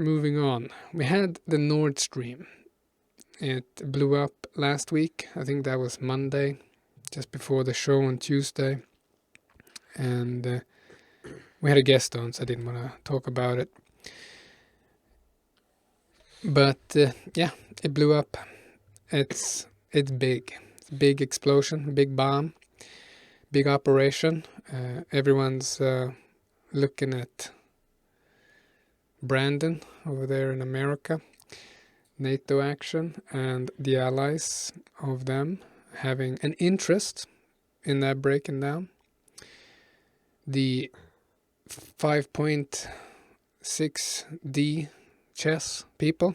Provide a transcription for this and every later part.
moving on. We had the Nord Stream. It blew up last week. I think that was Monday, just before the show on Tuesday. And we had a guest on, so I didn't want to talk about it. But yeah, it blew up. It's big. It's a big explosion, big bomb, big operation. Everyone's looking at Brandon over there in America, NATO action, and the allies of them having an interest in that breaking down. The 5.6D chess people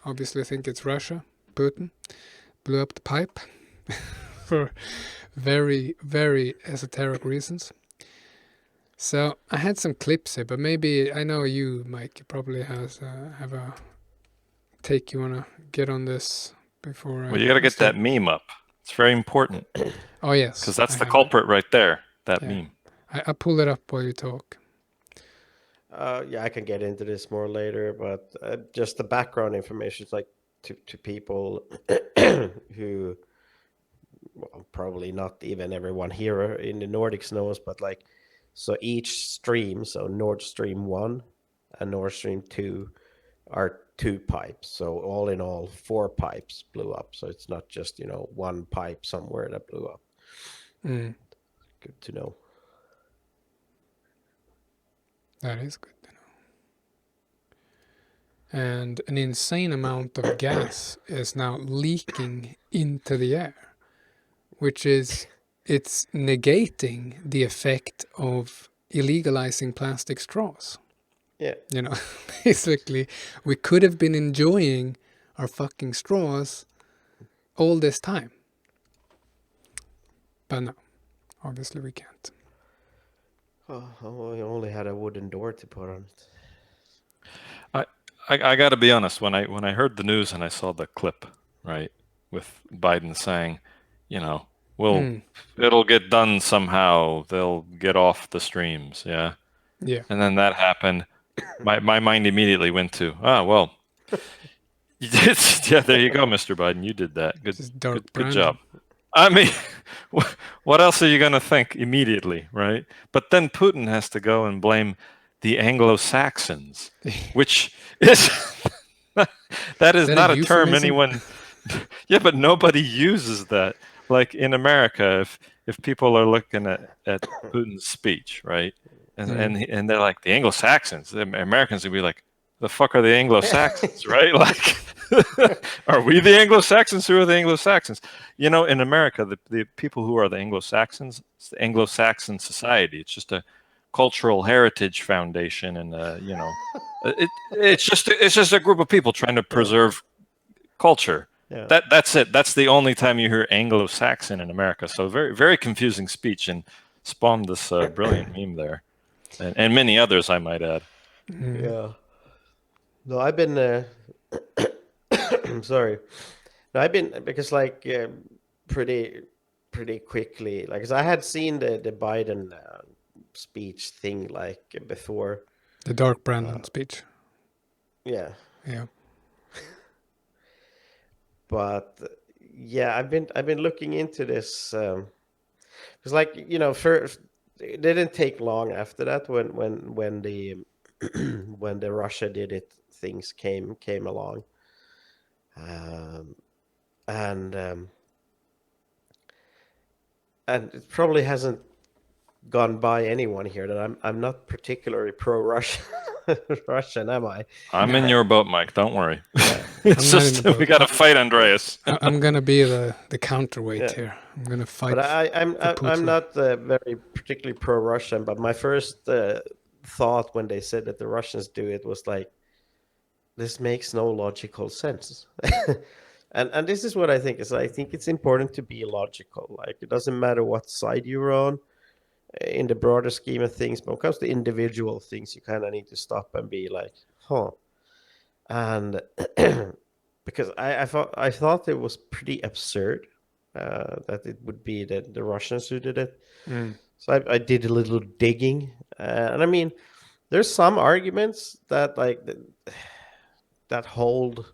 obviously think it's Russia. Putin blew up the pipe for very, very esoteric reasons. So I had some clips here, but maybe I know you, Mike, you probably have a take you want to get on this before. Well, you got to get that meme up. It's very important. Oh, yes. Because that's the culprit right there, that meme. I pull it up while you talk. Yeah, I can get into this more later, but just the background information is like to people who, well, probably not even everyone here in the Nordics knows, but like, so each stream, so Nord Stream 1 and Nord Stream 2 are 2 pipes. So all in all, 4 pipes blew up. So it's not just, one pipe somewhere that blew up. Mm. Good to know. That is good to know. And an insane amount of gas is now leaking into the air, which is, it's negating the effect of illegalizing plastic straws. Yeah. Basically, we could have been enjoying our fucking straws all this time. But no, obviously we can't. Oh, we only had a wooden door to put on it. I got to be honest. When I heard the news and I saw the clip, right, with Biden saying, it'll get done somehow. They'll get off the streams, yeah. Yeah. And then that happened. My mind immediately went to, well, yeah, there you go, Mr. Biden. You did that. Good job. I mean, what else are you going to think immediately, right? But then Putin has to go and blame the Anglo-Saxons, which is that is not a term anyone. Yeah, but nobody uses that. Like in America, if people are looking at Putin's speech, right, and they're like the Anglo-Saxons, the Americans would be like, the fuck are the Anglo-Saxons, right? Like, are we the Anglo-Saxons? Who are the Anglo-Saxons? In America, the people who are the Anglo-Saxons, it's the Anglo-Saxon society. It's just a cultural heritage foundation, and it's just a group of people trying to preserve culture. Yeah. That's it. That's the only time you hear Anglo-Saxon in America. So very, very confusing speech, and spawned this brilliant meme there, and many others, I might add. Yeah. No, I've been. Sorry. No, I've been because pretty quickly, like, 'cause I had seen the Biden speech thing before. The Dark Brandon speech. Yeah. Yeah. But yeah, I've been looking into this because first it didn't take long after that when the when the Russia did it things came along, and it probably hasn't gone by anyone here that I'm not particularly pro-Russian. Russian, am I? I'm in your boat, Mike. Don't worry. It's just we got to fight Andreas. I'm gonna be the counterweight here. I'm gonna fight. But I'm not very particularly pro-Russian. But my first thought when they said that the Russians do it was like, this makes no logical sense. and this is what I think is. I think it's important to be logical. Like, it doesn't matter what side you're on in the broader scheme of things, but when it comes to individual things, you kind of need to stop and be like, and because I thought it was pretty absurd that it would be the Russians who did it. So I did a little digging, and I mean, there's some arguments that that hold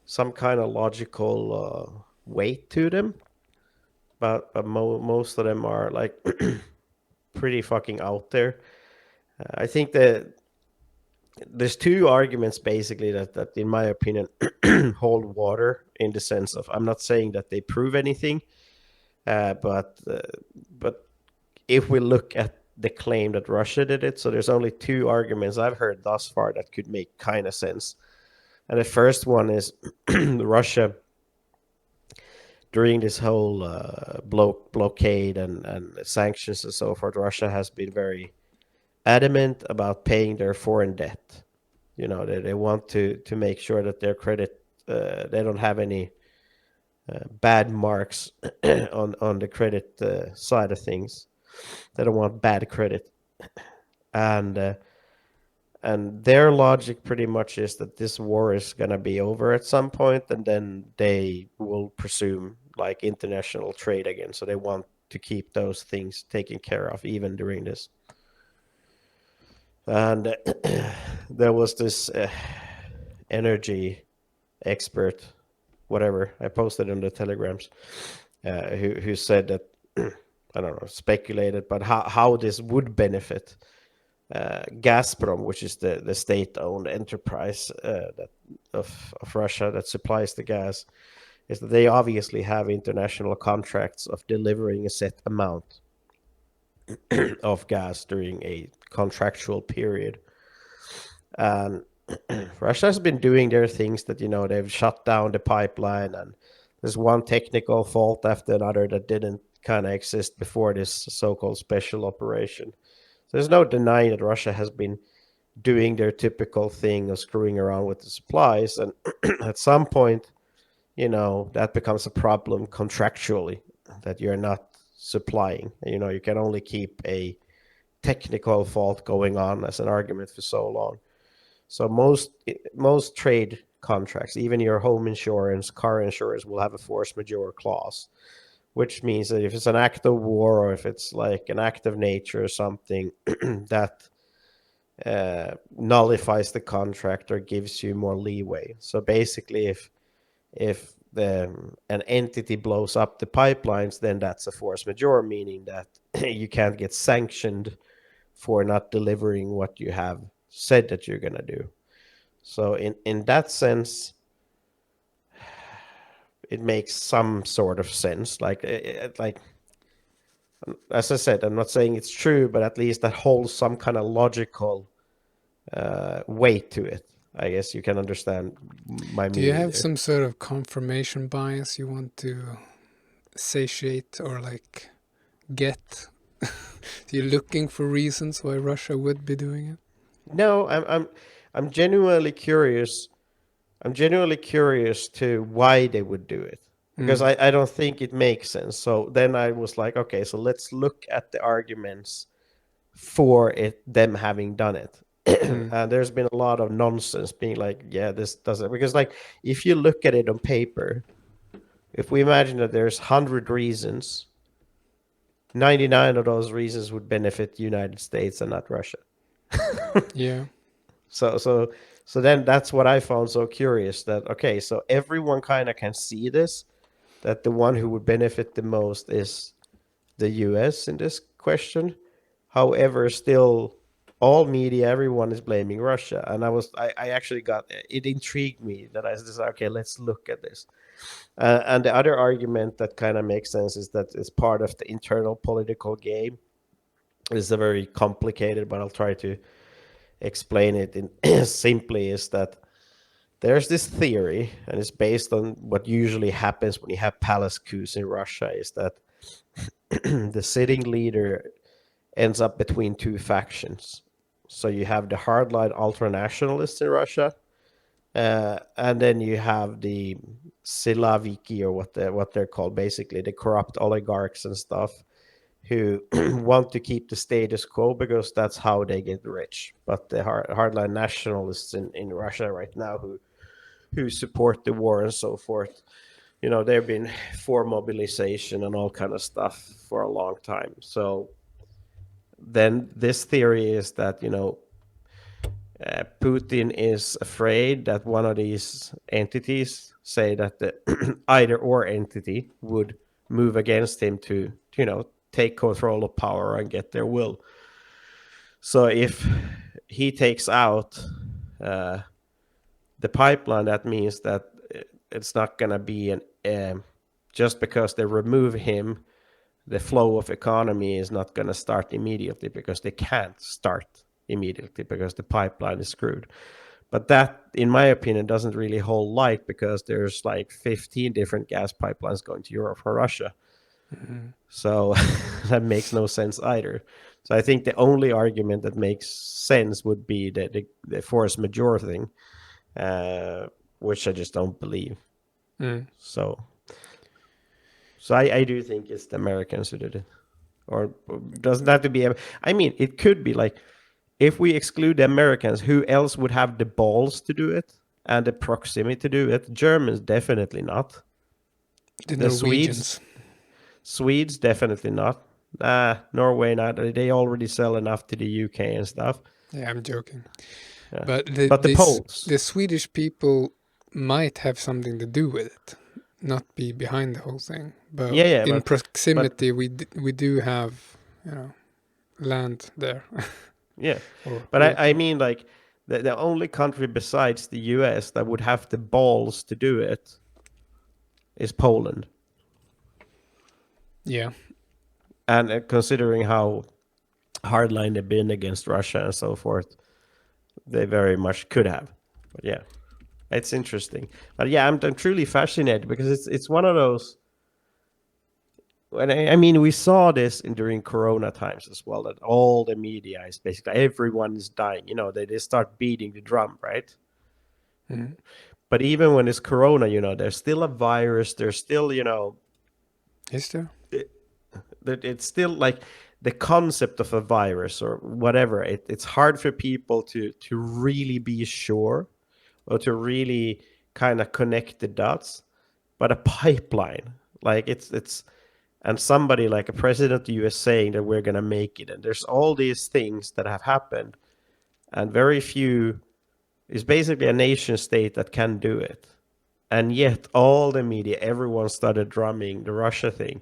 some kind of logical weight to them, but most of them are like pretty fucking out there. I think that there's two arguments basically that in my opinion hold water, in the sense of, I'm not saying that they prove anything, but if we look at the claim that Russia did it, so there's only two arguments I've heard thus far that could make kind of sense. And the first one is Russia, during this whole blockade and sanctions and so forth, Russia has been very adamant about paying their foreign debt. You know, they want to make sure that their credit, they don't have any bad marks on the credit side of things. They don't want bad credit, and their logic pretty much is that this war is gonna be over at some point, and then they will presume like international trade again. So they want to keep those things taken care of even during this. And there was this energy expert, whatever, I posted on the telegrams, who said that I don't know, speculated, but how this would benefit Gazprom, which is the state-owned enterprise of Russia that supplies the gas, is that they obviously have international contracts of delivering a set amount of gas during a contractual period. And Russia has been doing their things that, you know, they've shut down the pipeline, and there's one technical fault after another that didn't kind of exist before this so-called special operation. So there's no denying that Russia has been doing their typical thing of screwing around with the supplies, and at some point, you know, that becomes a problem contractually, that you're not supplying. You know, you can only keep a technical fault going on as an argument for so long. So most trade contracts, even your home insurance, car insurance, will have a force majeure clause, which means that if it's an act of war, or if it's like an act of nature or something, that nullifies the contract or gives you more leeway. So basically, if an entity blows up the pipelines, then that's a force majeure, meaning that you can't get sanctioned for not delivering what you have said that you're going to do. So in that sense, it makes some sort of sense. Like as I said, I'm not saying it's true, but at least that holds some kind of logical weight to it. I guess you can understand my meaning. Do you have there. some sort of confirmation bias you want to satiate or like get? You're looking for reasons why Russia would be doing it? No, I'm genuinely curious. I'm genuinely curious to why they would do it, because I don't think it makes sense. So then I was like, okay, so let's look at the arguments for them having done it. And there's been a lot of nonsense being like, yeah, this doesn't, because like if you look at it on paper, if we imagine that there's 100 reasons, 99 of those reasons would benefit the United States and not Russia. Yeah. So then that's what I found so curious, that okay, so everyone kind of can see this, that the one who would benefit the most is the US in this question. However, still all media, everyone is blaming Russia. And I actually got, it intrigued me that I said, okay, let's look at this. And the other argument that kind of makes sense is that it's part of the internal political game. It's a very complicated, but I'll try to explain it in simply, is that there's this theory, and it's based on what usually happens when you have palace coups in Russia, is that the sitting leader ends up between two factions. So you have the hardline ultra-nationalists in Russia, and then you have the Silaviki, or what they're called, basically the corrupt oligarchs and stuff, who want to keep the status quo because that's how they get rich. But the hardline nationalists in Russia right now, who support the war and so forth, you know, they've been for mobilization and all kind of stuff for a long time. So then this theory is that, you know, Putin is afraid that one of these entities, say that the either or entity, would move against him to, take control of power and get their will. So if he takes out the pipeline, that means that it's not going to be just because they remove him, the flow of economy is not going to start immediately, because they can't start immediately because the pipeline is screwed. But that, in my opinion, doesn't really hold light, because there's like 15 different gas pipelines going to Europe from Russia. Mm-hmm. So that makes no sense either. So I think the only argument that makes sense would be the force majeure thing, which I just don't believe. So I do think it's the Americans who did it. Or doesn't have to be. I mean, it could be like, if we exclude the Americans, who else would have the balls to do it and the proximity to do it? Germans, definitely not. The Norwegians. Swedes, definitely not. Norway, not. They already sell enough to the UK and stuff. Yeah, I'm joking. Yeah. But the Poles. The Swedish people might have something to do with it, not be behind the whole thing. But in proximity, we do have, land there. Yeah, but I mean, like, the only country besides the US that would have the balls to do it is Poland. Yeah. And considering how hardline they've been against Russia and so forth, they very much could have. But yeah, it's interesting. But yeah, I'm truly fascinated, because it's one of those. And I mean, we saw this during Corona times as well, that all the media is basically, everyone is dying. They start beating the drum, right? Mm-hmm. But even when it's Corona, there's still a virus. There's still, Is there? It's still like the concept of a virus or whatever. It's hard for people to really be sure, or to really kind of connect the dots. But a pipeline, like it's. And somebody like a president of the US saying that we're going to make it. And there's all these things that have happened. And very few, is basically a nation state that can do it. And yet all the media, everyone started drumming the Russia thing,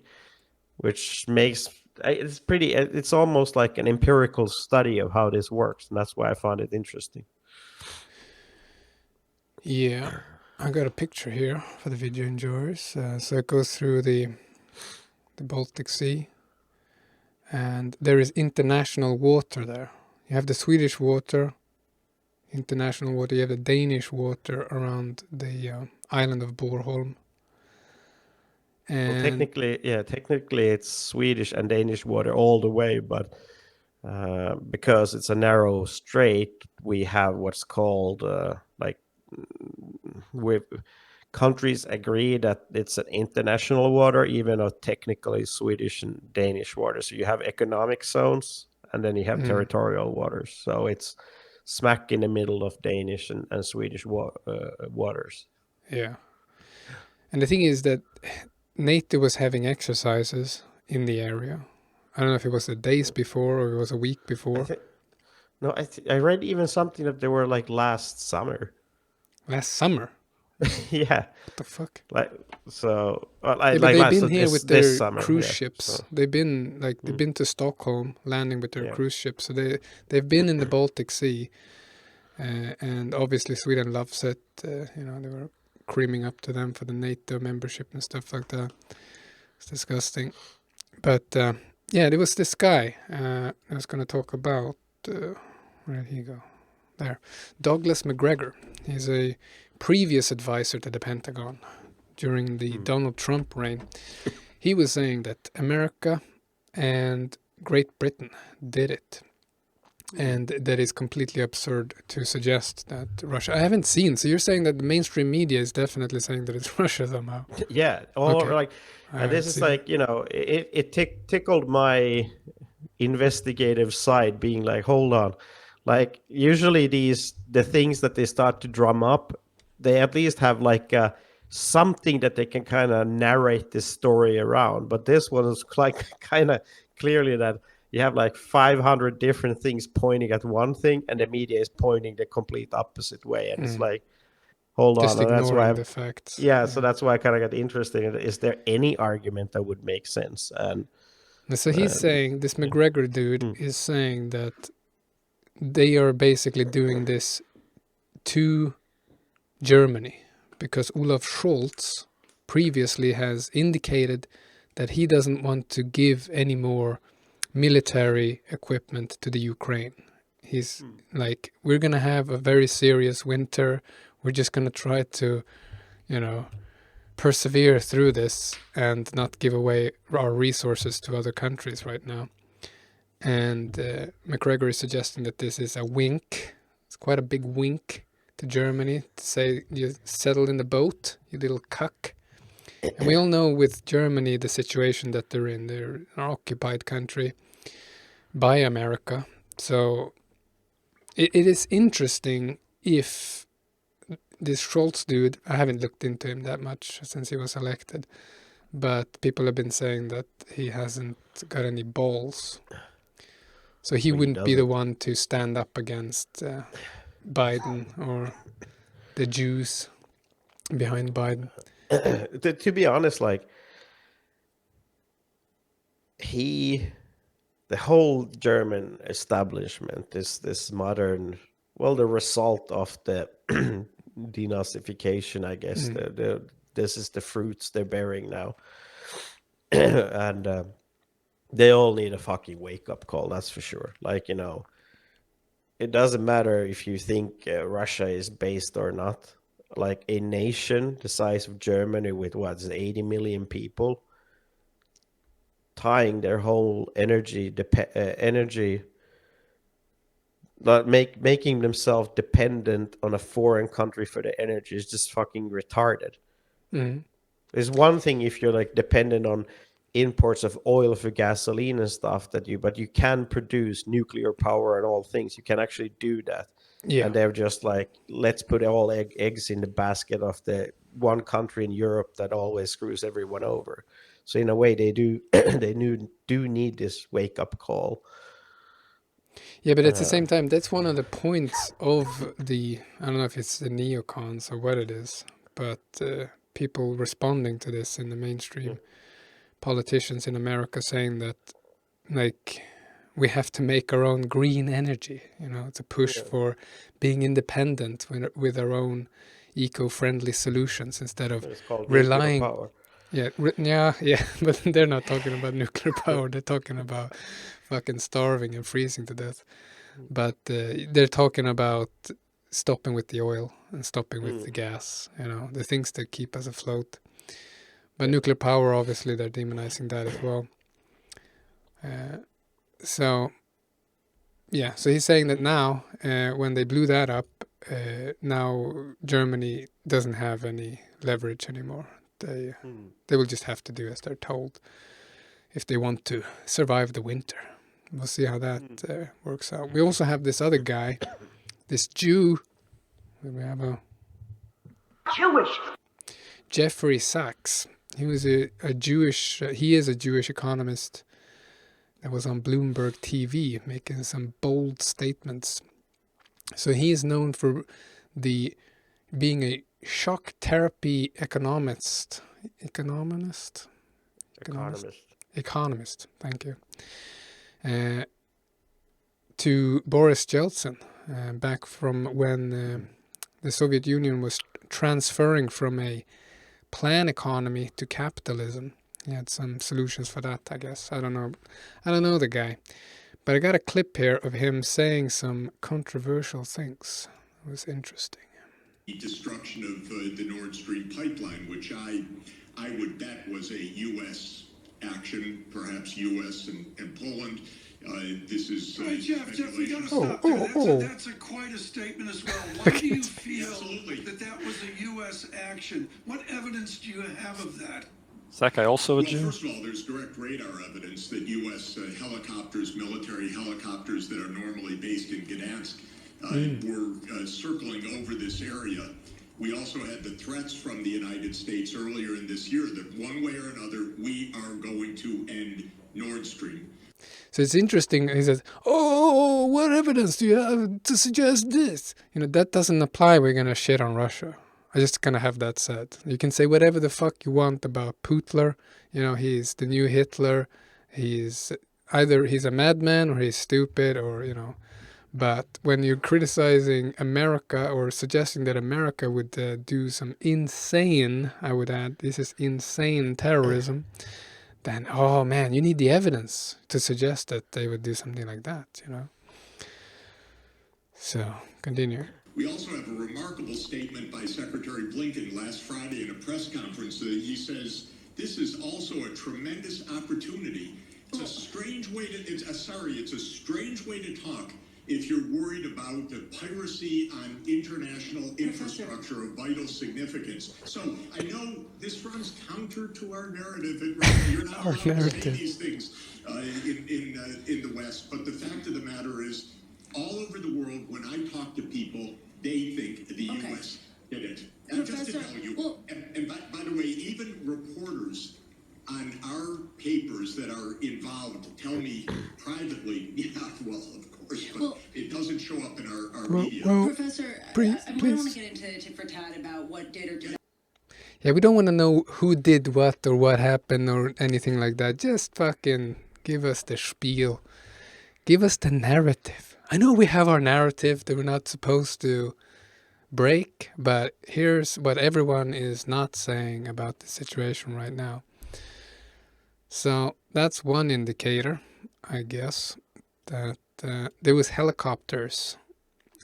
which makes, it's almost like an empirical study of how this works. And that's why I found it interesting. Yeah, I got a picture here for the video enjoyers. So it goes through the Baltic Sea, and there is international water there. You have the Swedish water, international water. You have the Danish water around the island of Bornholm. And technically it's Swedish and Danish water all the way, but because it's a narrow strait, we have what's called countries agree that it's an international water, even though technically Swedish and Danish water. So you have economic zones, and then you have territorial waters. So it's smack in the middle of Danish and Swedish waters. Yeah. And the thing is that NATO was having exercises in the area. I don't know if it was the days before or it was a week before. I read even something that they were like last summer. Last summer? Yeah. What the fuck? They've been here with their summer, cruise ships. So. They've been been to Stockholm, landing with their cruise ships. So they've been in the Baltic Sea, and obviously Sweden loves it. They were creaming up to them for the NATO membership and stuff like that. It's disgusting. But there was this guy I was going to talk about. Where did he go? There, Douglas McGregor. He's a previous advisor to the Pentagon during the Donald Trump reign. He was saying that America and Great Britain did it, and that is completely absurd to suggest that Russia. I haven't seen. So you're saying that the mainstream media is definitely saying that it's Russia somehow? Yeah, and this is like, it tickled my investigative side, being like, hold on. Like, usually the things that they start to drum up, they at least have like something that they can kind of narrate this story around. But this one is like kind of clearly that, you have like 500 different things pointing at one thing, and the media is pointing the complete opposite way, and it's like, hold just on, and that's why the facts. so that's why I kind of got interested in it. Is there any argument that would make sense? And so he's saying, this McGregor dude is saying that they are basically doing this to Germany because Olaf Scholz previously has indicated that he doesn't want to give any more military equipment to the Ukraine. He's like, we're going to have a very serious winter. We're just going to try to, persevere through this and not give away our resources to other countries right now. And McGregor is suggesting that this is a wink. It's quite a big wink to Germany to say, you settle in the boat, you little cuck. And we all know with Germany the situation that they're in. They're an occupied country by America. So it is interesting if this Scholz dude, I haven't looked into him that much since he was elected, but people have been saying that he hasn't got any balls. So he wouldn't be the one to stand up against Biden or the Jews behind Biden. To be honest, like the whole German establishment is this modern, the result of the denazification, I guess. This is the fruits they're bearing now. And they all need a fucking wake-up call, that's for sure. Like, it doesn't matter if you think Russia is based or not. Like, a nation the size of Germany with 80 million people, tying their whole energy, making themselves dependent on a foreign country for the energy is just fucking retarded. There's one thing if you're like dependent on imports of oil for gasoline and stuff but you can produce nuclear power and all things. You can actually do that. Yeah. And they're just like, let's put all eggs in the basket of the one country in Europe that always screws everyone over. So in a way, they do do need this wake up call. Yeah, but at the same time, that's one of the points of I don't know if it's the neocons or what it is, but people responding to this in the mainstream, politicians in America saying that, like, we have to make our own green energy, to push for being independent with our own eco-friendly solutions instead of relying. Power. Yeah, but they're not talking about nuclear power. They're talking about fucking starving and freezing to death. But they're talking about stopping with the oil and stopping with the gas, the things that keep us afloat. But nuclear power, obviously, they're demonizing that as well. So he's saying that now, when they blew that up, now Germany doesn't have any leverage anymore. They will just have to do as they're told if they want to survive the winter. We'll see how that works out. We also have this other guy, this Jew. We have a Jewish Jeffrey Sachs. He was a Jewish. He is a Jewish economist that was on Bloomberg TV making some bold statements. So he is known for being a shock therapy economist. Economist. Thank you. To Boris Yeltsin, back from when the Soviet Union was transferring from a plan economy to capitalism. He had some solutions for that, I guess. I don't know the guy. But I got a clip here of him saying some controversial things. It was interesting. The destruction of the Nord Stream pipeline, which I would bet was a U.S. action, perhaps U.S. and Poland. This is Jeff, we got to stop there. That's quite a statement as well. Why do you feel that was a U.S. action? What evidence do you have of that? Is that guy also a Jew? First of all, there's direct radar evidence that U.S. helicopters, military helicopters that are normally based in Gdansk, were circling over this area. We also had the threats from the United States earlier in this year that one way or another, we are going to end Nord Stream. So it's interesting. He says, "Oh, what evidence do you have to suggest this?" That doesn't apply. We're gonna shit on Russia. I just gonna have that said. You can say whatever the fuck you want about Putler. He's the new Hitler. He's either he's a madman or he's stupid or But when you're criticizing America or suggesting that America would do some insane, I would add, this is insane terrorism, then, oh man, you need the evidence to suggest that they would do something like that, So, continue. We also have a remarkable statement by Secretary Blinken last Friday in a press conference. He says, this is also a tremendous opportunity. It's a strange way to talk if you're worried about the piracy on international infrastructure of vital significance. So I know this runs counter to our narrative. You're not allowed to say these things in the West, but the fact of the matter is, all over the world, when I talk to people, they think the U.S. did it. And just to tell you, and by the way, even reporters on our papers that are involved tell me privately, well, of course, but it doesn't show up in our media. Professor, please. I don't want to get into tit for tat about what did or did not. Yeah, we don't want to know who did what or what happened or anything like that. Just fucking give us the spiel. Give us the narrative. I know we have our narrative that we're not supposed to break, but here's what everyone is not saying about the situation right now. So that's one indicator, I guess, that there was helicopters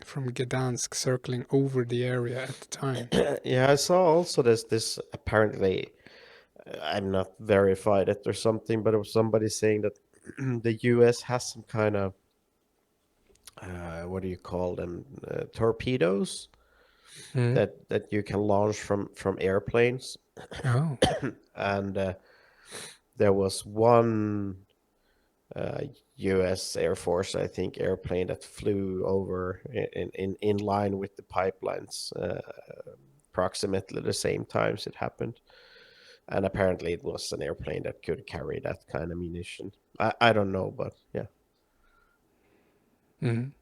from Gdansk circling over the area at the time. Yeah, I saw also this apparently, I'm not verified it or something, but it was somebody saying that the US has some kind of what do you call them, torpedoes that you can launch from airplanes. Oh. And there was one US Air Force, I think, airplane that flew over in line with the pipelines approximately the same times it happened. And apparently it was an airplane that could carry that kind of munition. I don't know, but yeah. Mm-hmm.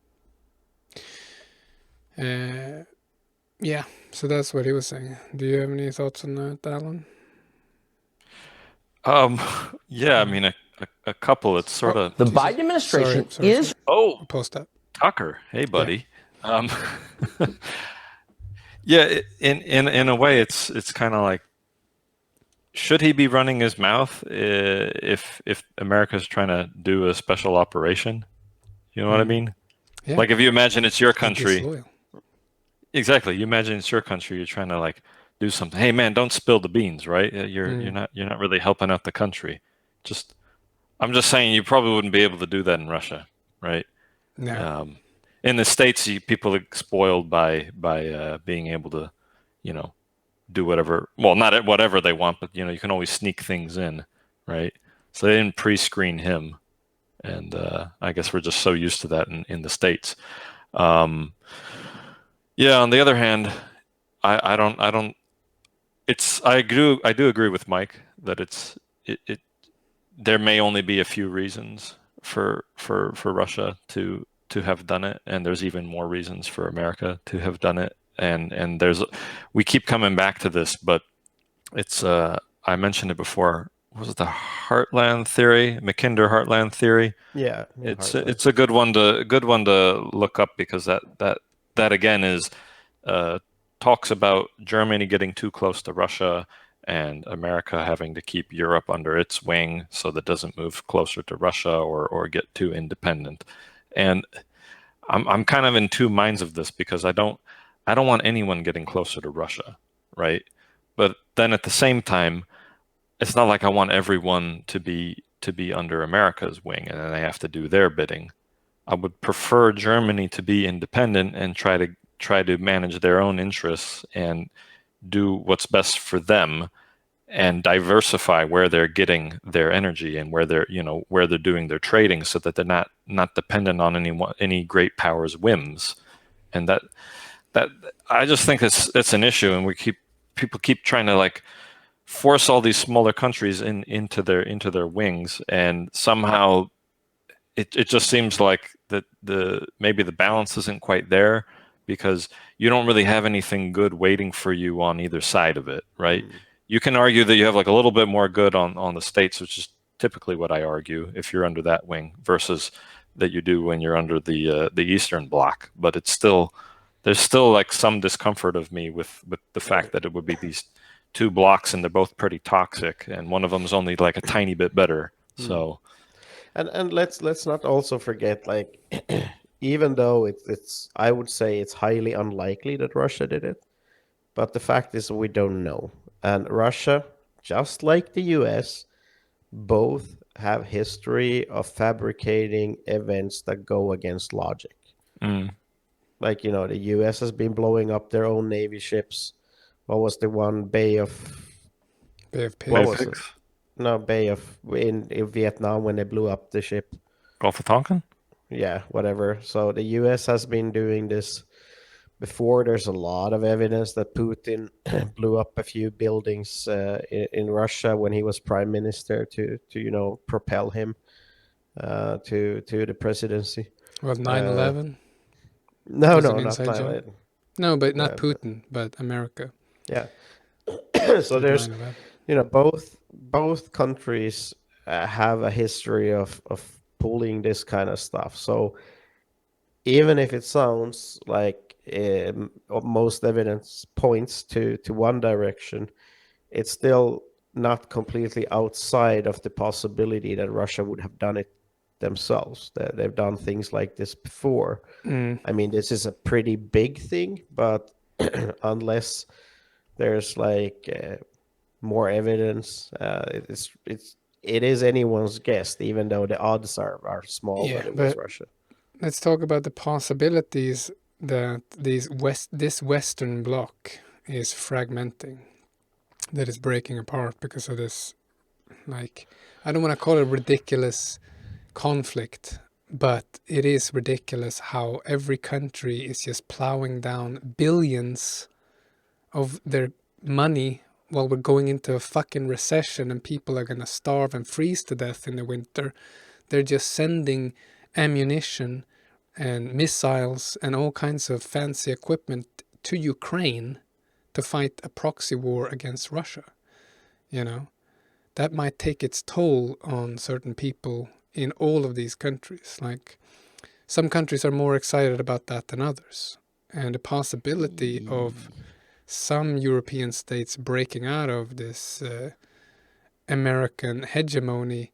Yeah, so that's what he was saying. Do you have any thoughts on that, Alan? Yeah, I mean, a couple. It's sort of the Biden administration is. Oh, post that. Tucker, hey buddy. Yeah, yeah in a way, it's kind of like, should he be running his mouth if America's trying to do a special operation? You know what I mean? Yeah. Like if you imagine it's your country. Exactly. You imagine it's your country. You're trying to like do something. Hey man, don't spill the beans, right? You're not really helping out the country. I'm just saying you probably wouldn't be able to do that in Russia, right? No. In the States, people are spoiled by being able to, do whatever. Well, not whatever they want, but you can always sneak things in, right? So they didn't pre-screen him, and I guess we're just so used to that in the States. Yeah. On the other hand, I do agree with Mike that there may only be a few reasons for Russia to have done it, and there's even more reasons for America to have done it, and we keep coming back to this, but it's I mentioned it before. Was it the Heartland theory, Mackinder Heartland theory? Yeah, it's a good one to look up, because that again is talks about Germany getting too close to Russia and America having to keep Europe under its wing so that it doesn't move closer to Russia or get too independent. And I'm kind of in two minds of this, because I don't want anyone getting closer to Russia, right? But then at the same time, it's not like I want everyone to be under America's wing and then they have to do their bidding. I would prefer Germany to be independent and try to manage their own interests and do what's best for them and diversify where they're getting their energy and where they're doing their trading, so that they're not dependent on any great power's whims. And that I just think it's an issue, and people keep trying to like force all these smaller countries into their wings, and somehow it just seems like that maybe the balance isn't quite there, because you don't really have anything good waiting for you on either side of it, right? You can argue that you have like a little bit more good on the States, which is typically what I argue if you're under that wing, versus that you do when you're under the Eastern Bloc. But there's still like some discomfort of me with the fact that it would be these two blocks and they're both pretty toxic, and one of them is only like a tiny bit better. So. And let's not also forget, like, even though it's I would say it's highly unlikely that Russia did it, but the fact is we don't know. And Russia, just like the US, both have history of fabricating events that go against logic. Like, the US has been blowing up their own Navy ships. What was the one? Bay of Pigs. What was it? No, Bay of in Vietnam when they blew up the ship. Gulf of Tonkin? Yeah, whatever. So the US has been doing this before. There's a lot of evidence that Putin blew up a few buildings in Russia when he was prime minister to propel him to the presidency. Well, 9/11? No, Was no, an not inside job? 9/11. No, but not Putin, but America. Yeah. So Did there's 9/11. both countries have a history of pulling this kind of stuff. So even if it sounds like most evidence points to one direction, it's still not completely outside of the possibility that Russia would have done it themselves. That they've done things like this before. I mean, this is a pretty big thing, but unless there's like more evidence, it is anyone's guess, even though the odds are small that it was Russia. Let's talk about the possibilities that this Western bloc is fragmenting, that is breaking apart because of this, like, I don't want to call it ridiculous conflict, but it is ridiculous how every country is just plowing down billions of their money while we're going into a fucking recession and people are going to starve and freeze to death in the winter. They're just sending ammunition and missiles and all kinds of fancy equipment to Ukraine to fight a proxy war against Russia. That might take its toll on certain people in all of these countries. Like, some countries are more excited about that than others. And the possibility of some European states breaking out of this American hegemony,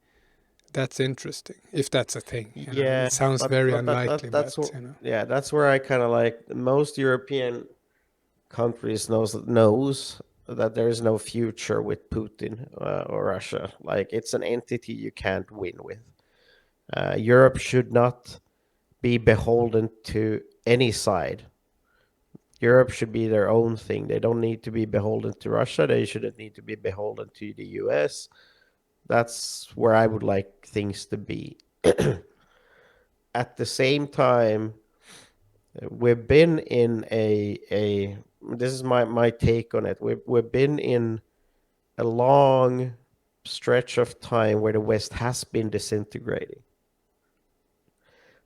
that's interesting, if that's a thing. Yeah, it sounds very unlikely. That's where I kind of like most European countries knows that there is no future with Putin or Russia. Like, it's an entity you can't win with. Europe should not be beholden to any side. Europe should be their own thing. They don't need to be beholden to Russia. They shouldn't need to be beholden to the US. That's where I would like things to be. At the same time, we've been in this is my take on it. We've been in a long stretch of time where the West has been disintegrating.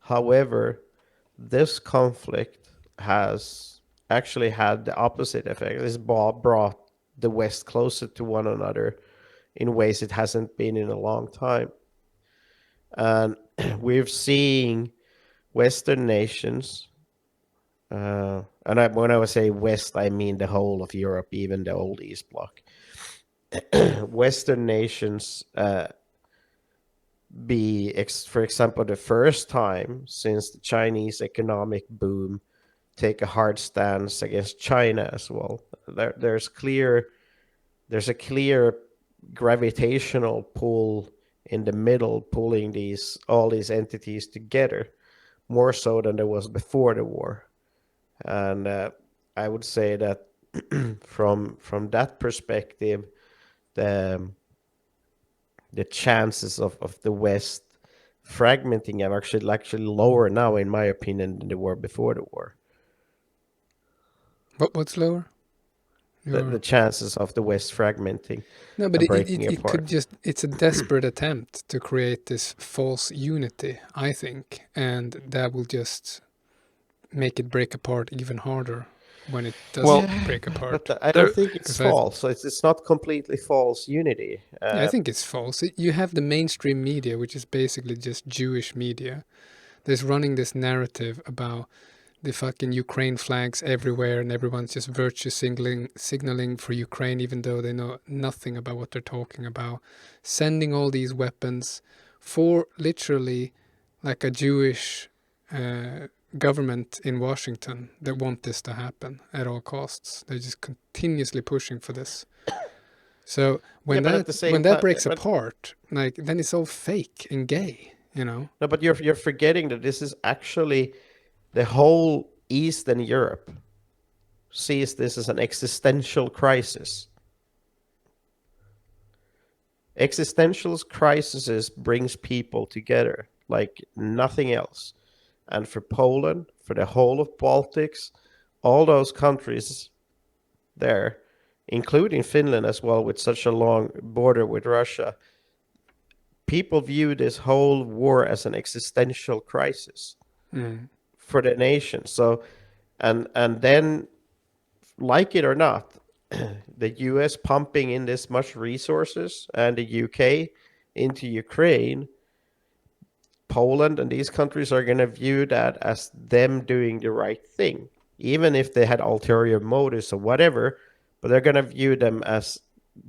However, this conflict has actually had the opposite effect. It's brought the West closer to one another in ways it hasn't been in a long time. And we've seen Western nations, and when I say West, I mean the whole of Europe, even the old East Bloc. Western nations for example, the first time since the Chinese economic boom, take a hard stance against China as well. There's a clear gravitational pull in the middle, pulling all these entities together, more so than there was before the war. And I would say that from that perspective, the chances of the West fragmenting are actually lower now, in my opinion, than they were before the war. What's lower? the chances of the West fragmenting. No, but breaking it apart. could just, it's a desperate attempt to create this false unity, I think, and that will just make it break apart even harder when it doesn't break apart. But I don't think it's false. So it's not completely false unity. Yeah, I think it's false. You have the mainstream media, which is basically just Jewish media, that's running this narrative about the fucking Ukraine flags everywhere, and everyone's just virtue signaling for Ukraine, even though they know nothing about what they're talking about. Sending all these weapons for literally like a Jewish government in Washington that want this to happen at all costs. They're just continuously pushing for this. So when that breaks apart, like then it's all fake and gay, you know. No, but you're forgetting that this is actually the whole Eastern Europe sees this as an existential crisis. Existential crises brings people together like nothing else. And for Poland, for the whole of Baltics, all those countries there, including Finland as well, with such a long border with Russia, people view this whole war as an existential crisis for the nation. So, and then, like it or not, the US pumping in this much resources and the UK into Ukraine, Poland and these countries are going to view that as them doing the right thing, even if they had ulterior motives or whatever, but they're going to view them as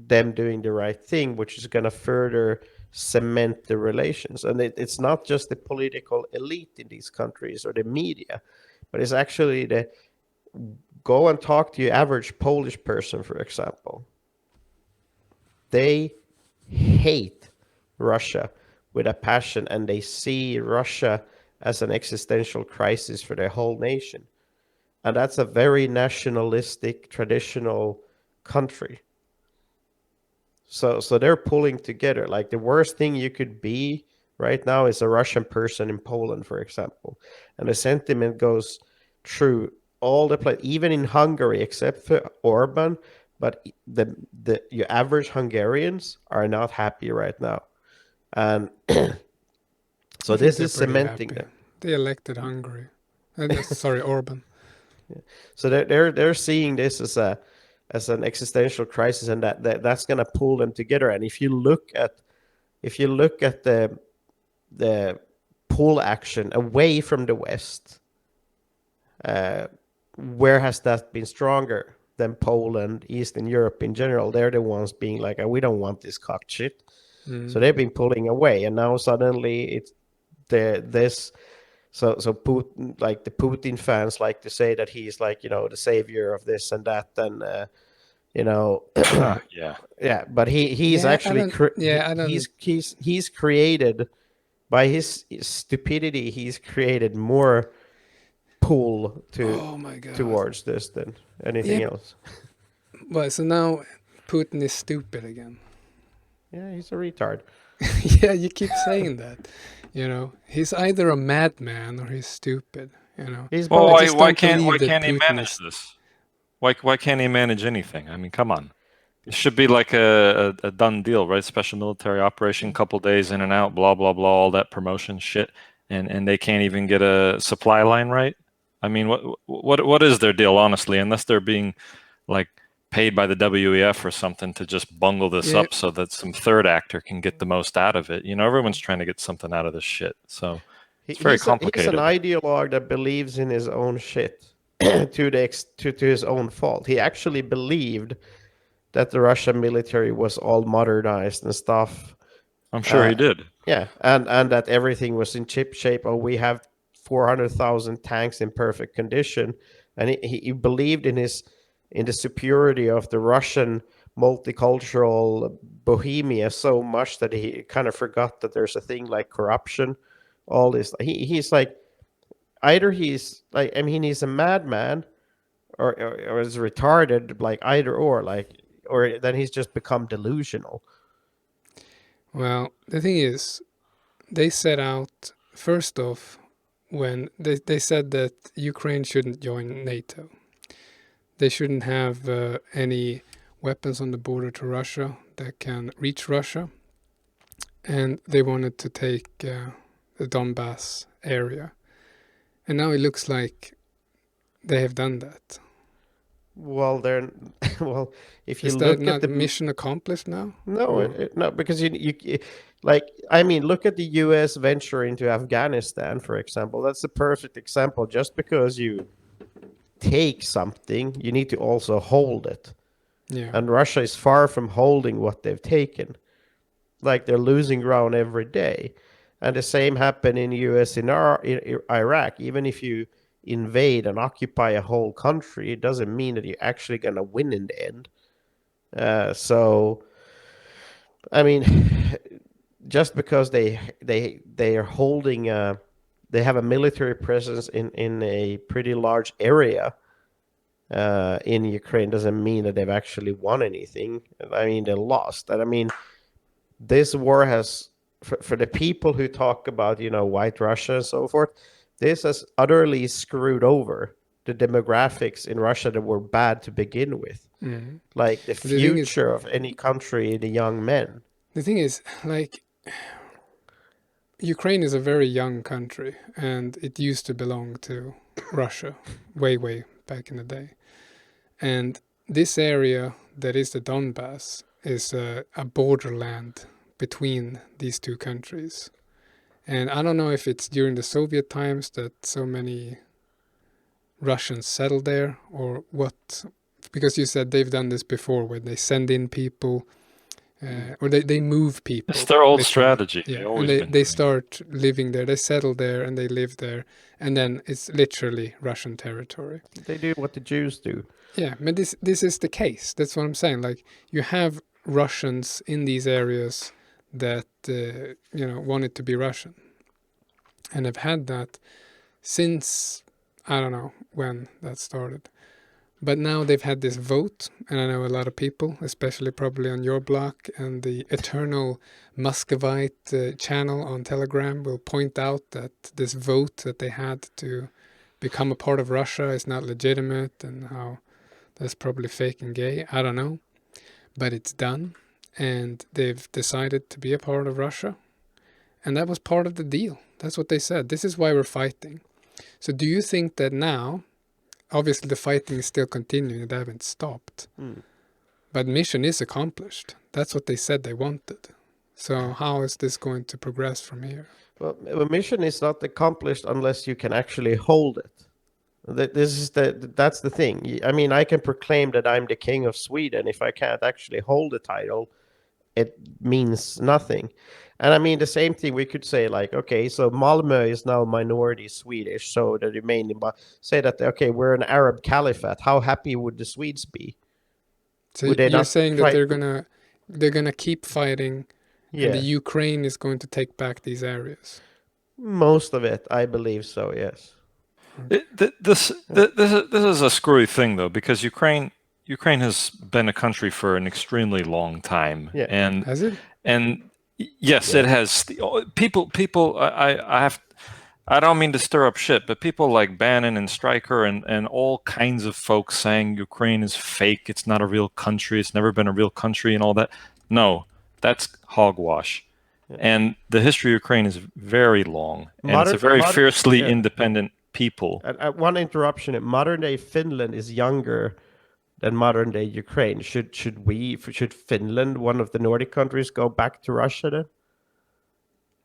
them doing the right thing, which is going to further cement the relations. And it's not just the political elite in these countries or the media, but it's actually the go and talk to your average Polish person, for example. They hate Russia with a passion, and they see Russia as an existential crisis for their whole nation. And that's a very nationalistic, traditional country. So they're pulling together. Like the worst thing you could be right now is a Russian person in Poland, for example. And the sentiment goes through all the place, even in Hungary, except for Orban. But your average Hungarians are not happy right now. And so this is cementing them. They elected Hungary. Sorry, Orban. Yeah. So they're seeing this as an existential crisis, and that's going to pull them together. And if you look at the pull action away from the West, where has that been stronger than Poland, Eastern Europe in general? They're the ones being like, we don't want this cocked shit. So they've been pulling away, and now suddenly it's this. So Putin, like the Putin fans, like to say that he's like, the savior of this and that, and yeah. But he's actually he's created by his stupidity. He's created more pull towards this than anything else. Well, so now Putin is stupid again. Yeah, he's a retard. Yeah, you keep saying that. He's either a madman or he's stupid. Why can't he manage this? Why can't he manage anything? I mean, come on. It should be like a done deal, right? Special military operation, couple days in and out, blah blah blah, all that promotion shit, and they can't even get a supply line right. I mean, what is their deal, honestly? Unless they're being like paid by the WEF or something to just bungle this up so that some third actor can get the most out of it. Everyone's trying to get something out of this shit. So it's very complicated. He's an ideologue that believes in his own shit to his own fault. He actually believed that the Russian military was all modernized and stuff. I'm sure he did. Yeah, and that everything was in chip shape. Oh, we have 400,000 tanks in perfect condition, and he believed in the superiority of the Russian multicultural Bohemia so much that he kind of forgot that there's a thing like corruption. All this, he's like, either he's like, I mean, he's a madman, or is retarded, like either or then he's just become delusional. Well, the thing is, they set out first off when they said that Ukraine shouldn't join NATO. they shouldn't have any weapons on the border to Russia that can reach Russia. And they wanted to take the Donbass area. And now it looks like they have done that. Well, well, if you Is look that not at the mission accomplished now? No, no, because like, I mean, look at the U.S. venture into Afghanistan, for example. That's a perfect example. Just because you take something, you need to also hold it. Yeah. And Russia is far from holding what they've taken. Like, they're losing ground every day. And the same happened in U.S. in Iraq. Even if you invade and occupy a whole country, it doesn't mean that you're actually going to win in the end. So, I mean, just because they are holding they have a military presence in a pretty large area in Ukraine doesn't mean that they've actually won anything. I mean, they lost. And I mean, this war has, for the people who talk about, white Russia and so forth, this has utterly screwed over the demographics in Russia that were bad to begin with. Mm. Like, the future of any country, the young men. The thing is, like, Ukraine is a very young country, and it used to belong to Russia way, way back in the day. And this area that is the Donbass is a borderland between these two countries. And I don't know if it's during the Soviet times that so many Russians settled there or what, because you said they've done this before where they send in people or they move people. It's their old strategy. Yeah, and they start living there, they settle there and they live there, and then it's literally Russian territory. They do what the Jews do. Yeah, but this is the case. That's what I'm saying. Like, you have Russians in these areas that wanted to be Russian, and have had that since I don't know when that started. But now they've had this vote, and I know a lot of people, especially probably on your block and the Eternal Muscovite channel on Telegram, will point out that this vote that they had to become a part of Russia is not legitimate, and how that's probably fake and gay. I don't know. But it's done, and they've decided to be a part of Russia. And that was part of the deal. That's what they said. This is why we're fighting. So do you think that now, obviously the fighting is still continuing, they haven't stopped, but mission is accomplished. That's what they said they wanted. So how is this going to progress from here? Well, a mission is not accomplished unless you can actually hold it. That's the thing. I mean, I can proclaim that I'm the king of Sweden. If I can't actually hold the title, it means nothing. And I mean, the same thing we could say, like, okay, so Malmö is now minority Swedish, so the remaining, but say that, okay, we're an Arab caliphate. How happy would the Swedes be? So you're saying that they're gonna keep fighting, and the Ukraine is going to take back these areas? Most of it, I believe so, yes. This is a screwy thing, though, because Ukraine has been a country for an extremely long time. Yeah. And has it? And yes, it has. People. I don't mean to stir up shit, but people like Bannon and Stryker and all kinds of folks saying Ukraine is fake. It's not a real country. It's never been a real country and all that. No, that's hogwash. Yeah. And the history of Ukraine is very long, and it's a very fiercely independent people. One interruption: modern day Finland is younger than modern day Ukraine. Should Finland, one of the Nordic countries, go back to Russia then?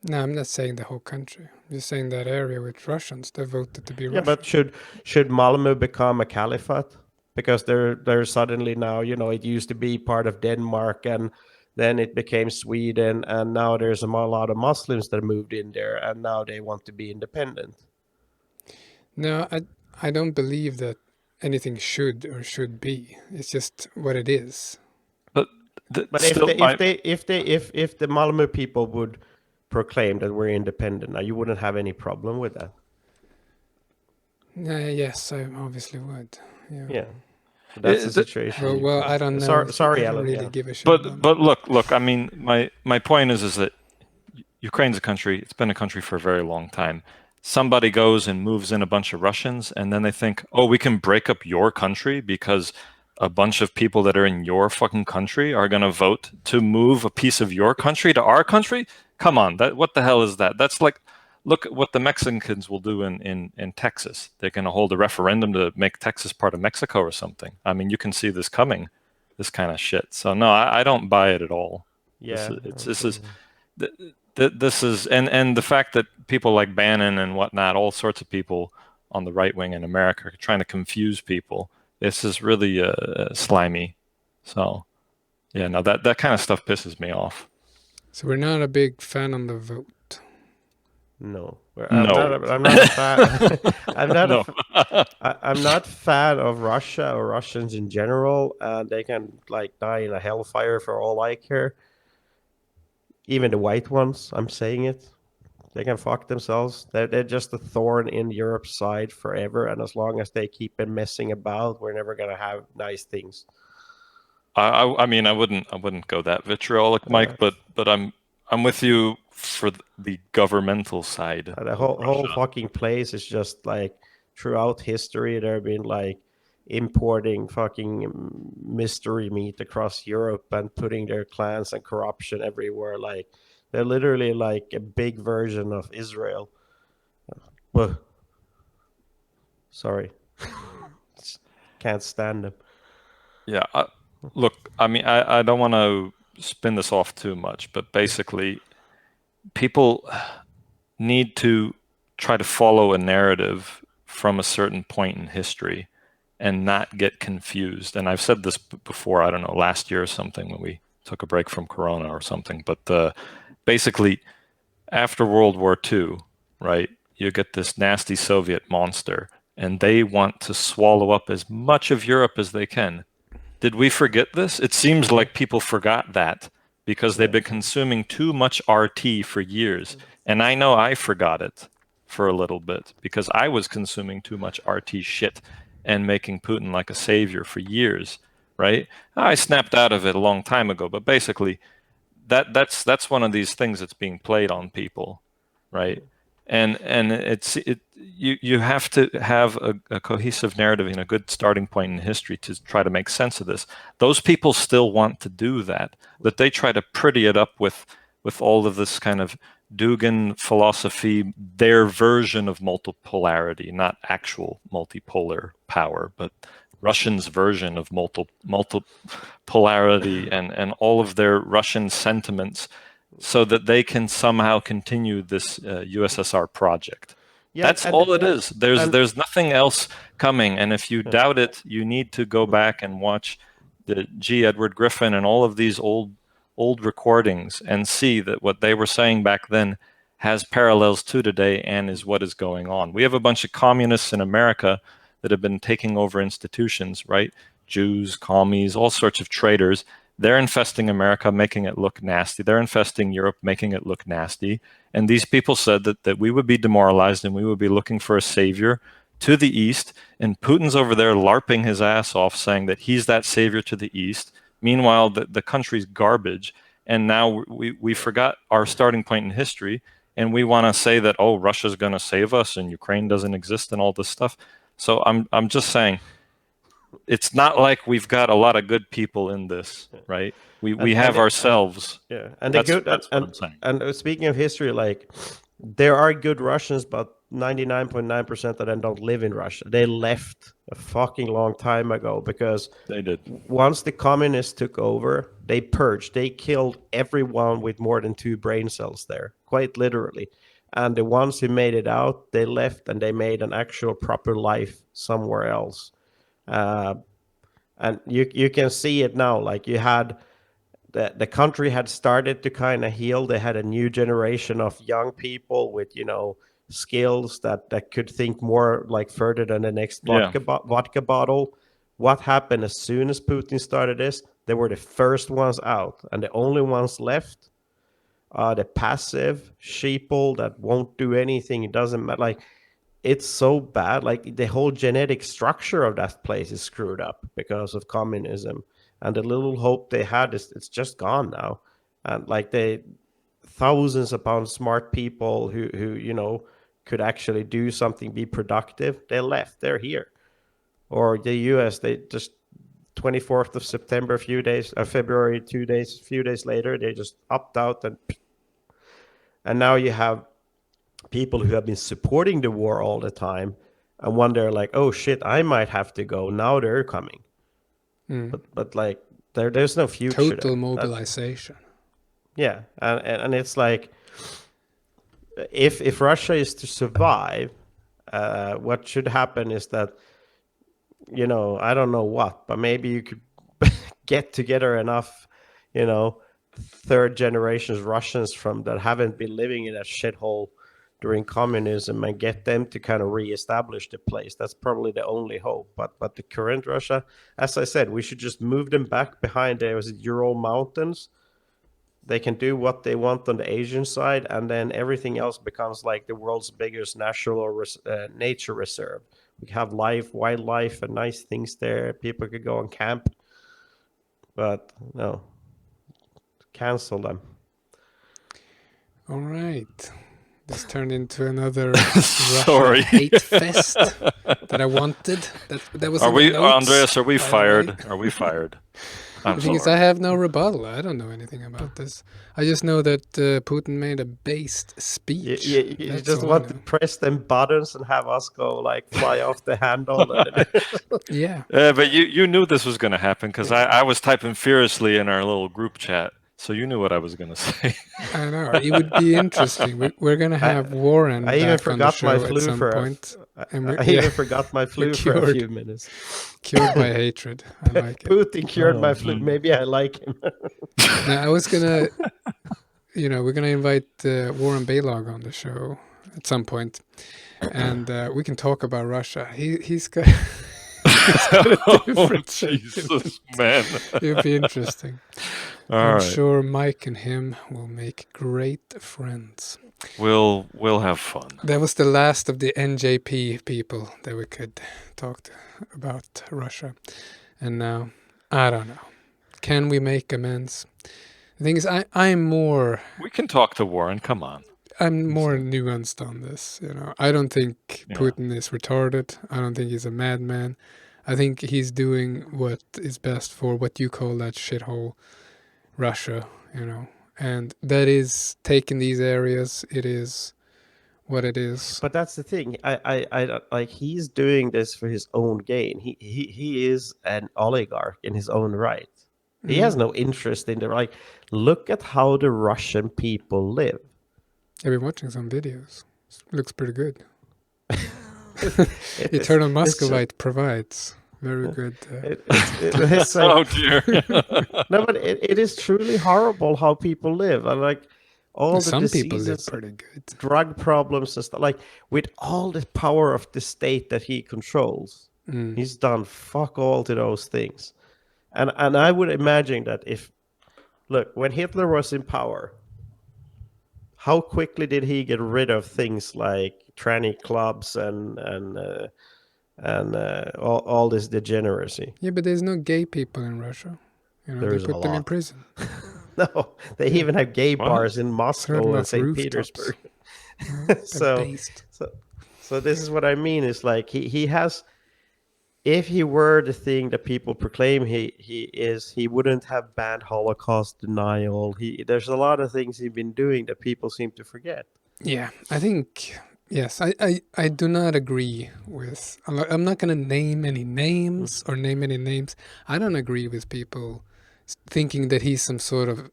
No, I'm not saying the whole country. I'm just saying that area with Russians, they voted to be Russian. Yeah, but should Malmö become a caliphate? Because they're suddenly now, it used to be part of Denmark, and then it became Sweden, and now there's a lot of Muslims that moved in there, and now they want to be independent. No, I don't believe that anything should or should be. It's just what it is. But if the Malmö people would proclaim that we're independent, now you wouldn't have any problem with that. Yes, I obviously would. Yeah. So that's the situation. Well, I don't know. Sorry, I don't Alan. really give a shit. But look. I mean, my point is that Ukraine's a country. It's been a country for a very long time. somebody goes and moves in a bunch of Russians, and then they think, oh, we can break up your country because a bunch of people that are in your fucking country are going to vote to move a piece of your country to our country? Come on, what the hell is that? That's like, look at what the Mexicans will do in Texas. They're going to hold a referendum to make Texas part of Mexico or something. I mean, you can see this coming, this kind of shit. So no, I don't buy it at all. Yeah, This is and the fact that people like Bannon and whatnot, all sorts of people on the right wing in America are trying to confuse people. This is really slimy. So yeah, no, that kind of stuff pisses me off. So we're not a big fan on the vote. No, No. I'm not a fan. No. I'm not fan of Russia or Russians in general. They can like die in a hellfire for all I care. Even the white ones, I'm saying it. They can fuck themselves. They're just a thorn in Europe's side forever. And as long as they keep messing about, we're never gonna have nice things. I mean, I wouldn't go that vitriolic, Mike, but I'm with you for the governmental side. The whole fucking place is just like throughout history there have been like importing fucking mystery meat across Europe and putting their clans and corruption everywhere. Like they're literally like a big version of Israel. Well, sorry, can't stand them. Yeah, look, I mean, I don't want to spin this off too much, but basically, people need to try to follow a narrative from a certain point in history and not get confused. And I've said this before, I don't know, last year or something when we took a break from Corona or something, but basically, after World War II, right, you get this nasty Soviet monster, and they want to swallow up as much of Europe as they can. Did we forget this? It seems like people forgot that because they've been consuming too much RT for years. And I know I forgot it for a little bit because I was consuming too much RT shit and making Putin like a savior for years, right? I snapped out of it a long time ago, but basically that's one of these things that's being played on people, right? And you have to have a cohesive narrative and a good starting point in history to try to make sense of this. Those people still want to do that, but they try to pretty it up with all of this kind of Dugan philosophy, their version of multipolarity, not actual multipolar power, but Russians' version of multipolarity and all of their Russian sentiments so that they can somehow continue this USSR project. Yeah, that's all it is. There's nothing else coming. And if you doubt it, you need to go back and watch the G. Edward Griffin and all of these old recordings and see that what they were saying back then has parallels to today and is what is going on. We have a bunch of communists in America that have been taking over institutions, right? Jews, commies, all sorts of traitors. They're infesting America, making it look nasty. They're infesting Europe, making it look nasty. And these people said that we would be demoralized and we would be looking for a savior to the East. And Putin's over there LARPing his ass off, saying that he's that savior to the East. Meanwhile, the country's garbage. And now we forgot our starting point in history. And we want to say that, oh, Russia's going to save us and Ukraine doesn't exist and all this stuff. So I'm just saying, it's not like we've got a lot of good people in this, right? We have ourselves. Yeah, and that's what I'm saying. And speaking of history, like there are good Russians, but 99.9% of them don't live in Russia. They left a fucking long time ago because they did. Once the communists took over, they purged. They killed everyone with more than 2 brain cells there, quite literally. And the ones who made it out, they left and they made an actual proper life somewhere else. And you can see it now. Like you had the country had started to kind of heal. They had a new generation of young people with skills that could think more like further than the next vodka bottle. What happened as soon as Putin started this? They were the first ones out, and the only ones left are the passive sheeple that won't do anything. It doesn't matter. Like it's so bad. Like the whole genetic structure of that place is screwed up because of communism, and the little hope they had it's just gone now. And like thousands upon smart people who could actually do something, be productive, they left. They're here. Or the US, they just 24th of September, February, a few days later, they just opt out, and now you have people who have been supporting the war all the time, and one they're like, oh shit, I might have to go. Now they're coming, but like there's no future. Total mobilization. Yeah, and it's like if Russia is to survive, what should happen is that, you know, I don't know what, but maybe you could get together enough, you know, third generations Russians from that haven't been living in that shithole during communism and get them to kind of reestablish the place. That's probably the only hope. But the current Russia, as I said, we should just move them back behind the Ural Mountains. They can do what they want on the Asian side, and then everything else becomes like the world's biggest nature reserve. We have wildlife, and nice things there. People could go and camp. But no, cancel them. All right. This turned into another Sorry. hate fest that I wanted. That was. Are we, notes, Andreas? Are we fired? Are we fired? The thing is, I have no rebuttal. I don't know anything about this. I just know that Putin made a based speech. You just want to press them buttons and have us go like fly off the handle. Yeah. But you knew this was going to happen because I was typing furiously in our little group chat. So you knew what I was going to say. I know. It would be interesting. We're going to have Warren I even back on the forgot show my at flu some for point. I even forgot my flu for a few minutes. Cured by hatred. I like it. Putin cured my flu. Maybe I like him. Now, I was going to, we're going to invite Warren Baylog on the show at some point. And we can talk about Russia. He's got... Jesus, man. It'll be interesting. I'm sure Mike and him will make great friends. We'll have fun. That was the last of the NJP people that we could talk to about Russia. And now, I don't know. Can we make amends? The thing is, I'm more... We can talk to Warren, come on. I'm more nuanced on this, I don't think Putin is retarded. I don't think he's a madman. I think he's doing what is best for what you call that shithole Russia, and that is taking these areas. It is what it is. But that's the thing. I like he's doing this for his own gain. He is an oligarch in his own right. He has no interest in look at how the Russian people live. I've been watching some videos. It looks pretty good. Eternal Muscovite provides very good. It's oh dear! No, but it is truly horrible how people live. And like all some the people live diseases, pretty good. drug problems and stuff. Like with all the power of the state that he controls, he's done fuck all to those things. And I would imagine that when Hitler was in power, how quickly did he get rid of things like tranny clubs and all this degeneracy? Yeah, but there's no gay people in Russia. They put them in prison. No, they even have gay bars in Moscow and St. Petersburg. So this is what I mean. Is like he has. If he were the thing that people proclaim he is, he wouldn't have banned Holocaust denial. There's a lot of things he's been doing that people seem to forget. Yeah, I think, yes, I do not agree with, I'm not going to name any names or name any names. I don't agree with people thinking that he's some sort of,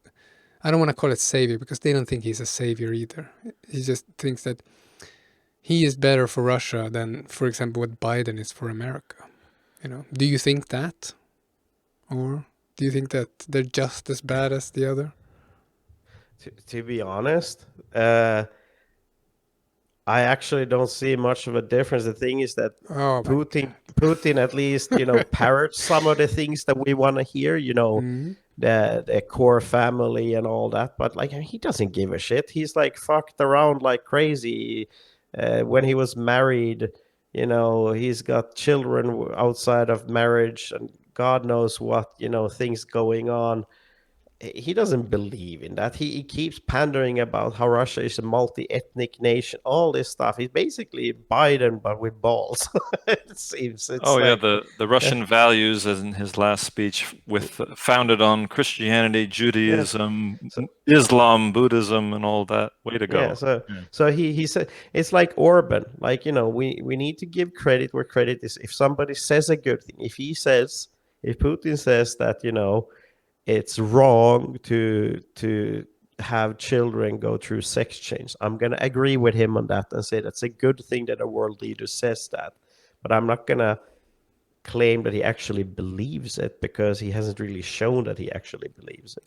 I don't want to call it savior because they don't think he's a savior either. He just thinks that he is better for Russia than, for example, what Biden is for America. Do you think that? Or do you think that they're just as bad as the other? To be honest, I actually don't see much of a difference. The thing is that Putin at least, parrots some of the things that we want to hear, the core family and all that. But he doesn't give a shit. He's fucked around like crazy. When he was married, he's got children outside of marriage and God knows what, things going on. he doesn't believe in that. He keeps pandering about how Russia is a multi-ethnic nation, all this stuff. He's basically Biden but with balls. It seems it's Oh yeah, like the Russian values, as in his last speech, with founded on Christianity, yeah. Judaism, So Islam, Buddhism, and all that. Way to yeah, go. so Yeah. so he said it's like Orban. Like, you know, we need to give credit where credit is. If somebody says a good thing, if Putin says that, you know, it's wrong to have children go through sex change, I'm gonna agree with him on that and say that's a good thing that a world leader says that. But I'm not gonna claim that he actually believes it, because he hasn't really shown that he actually believes it.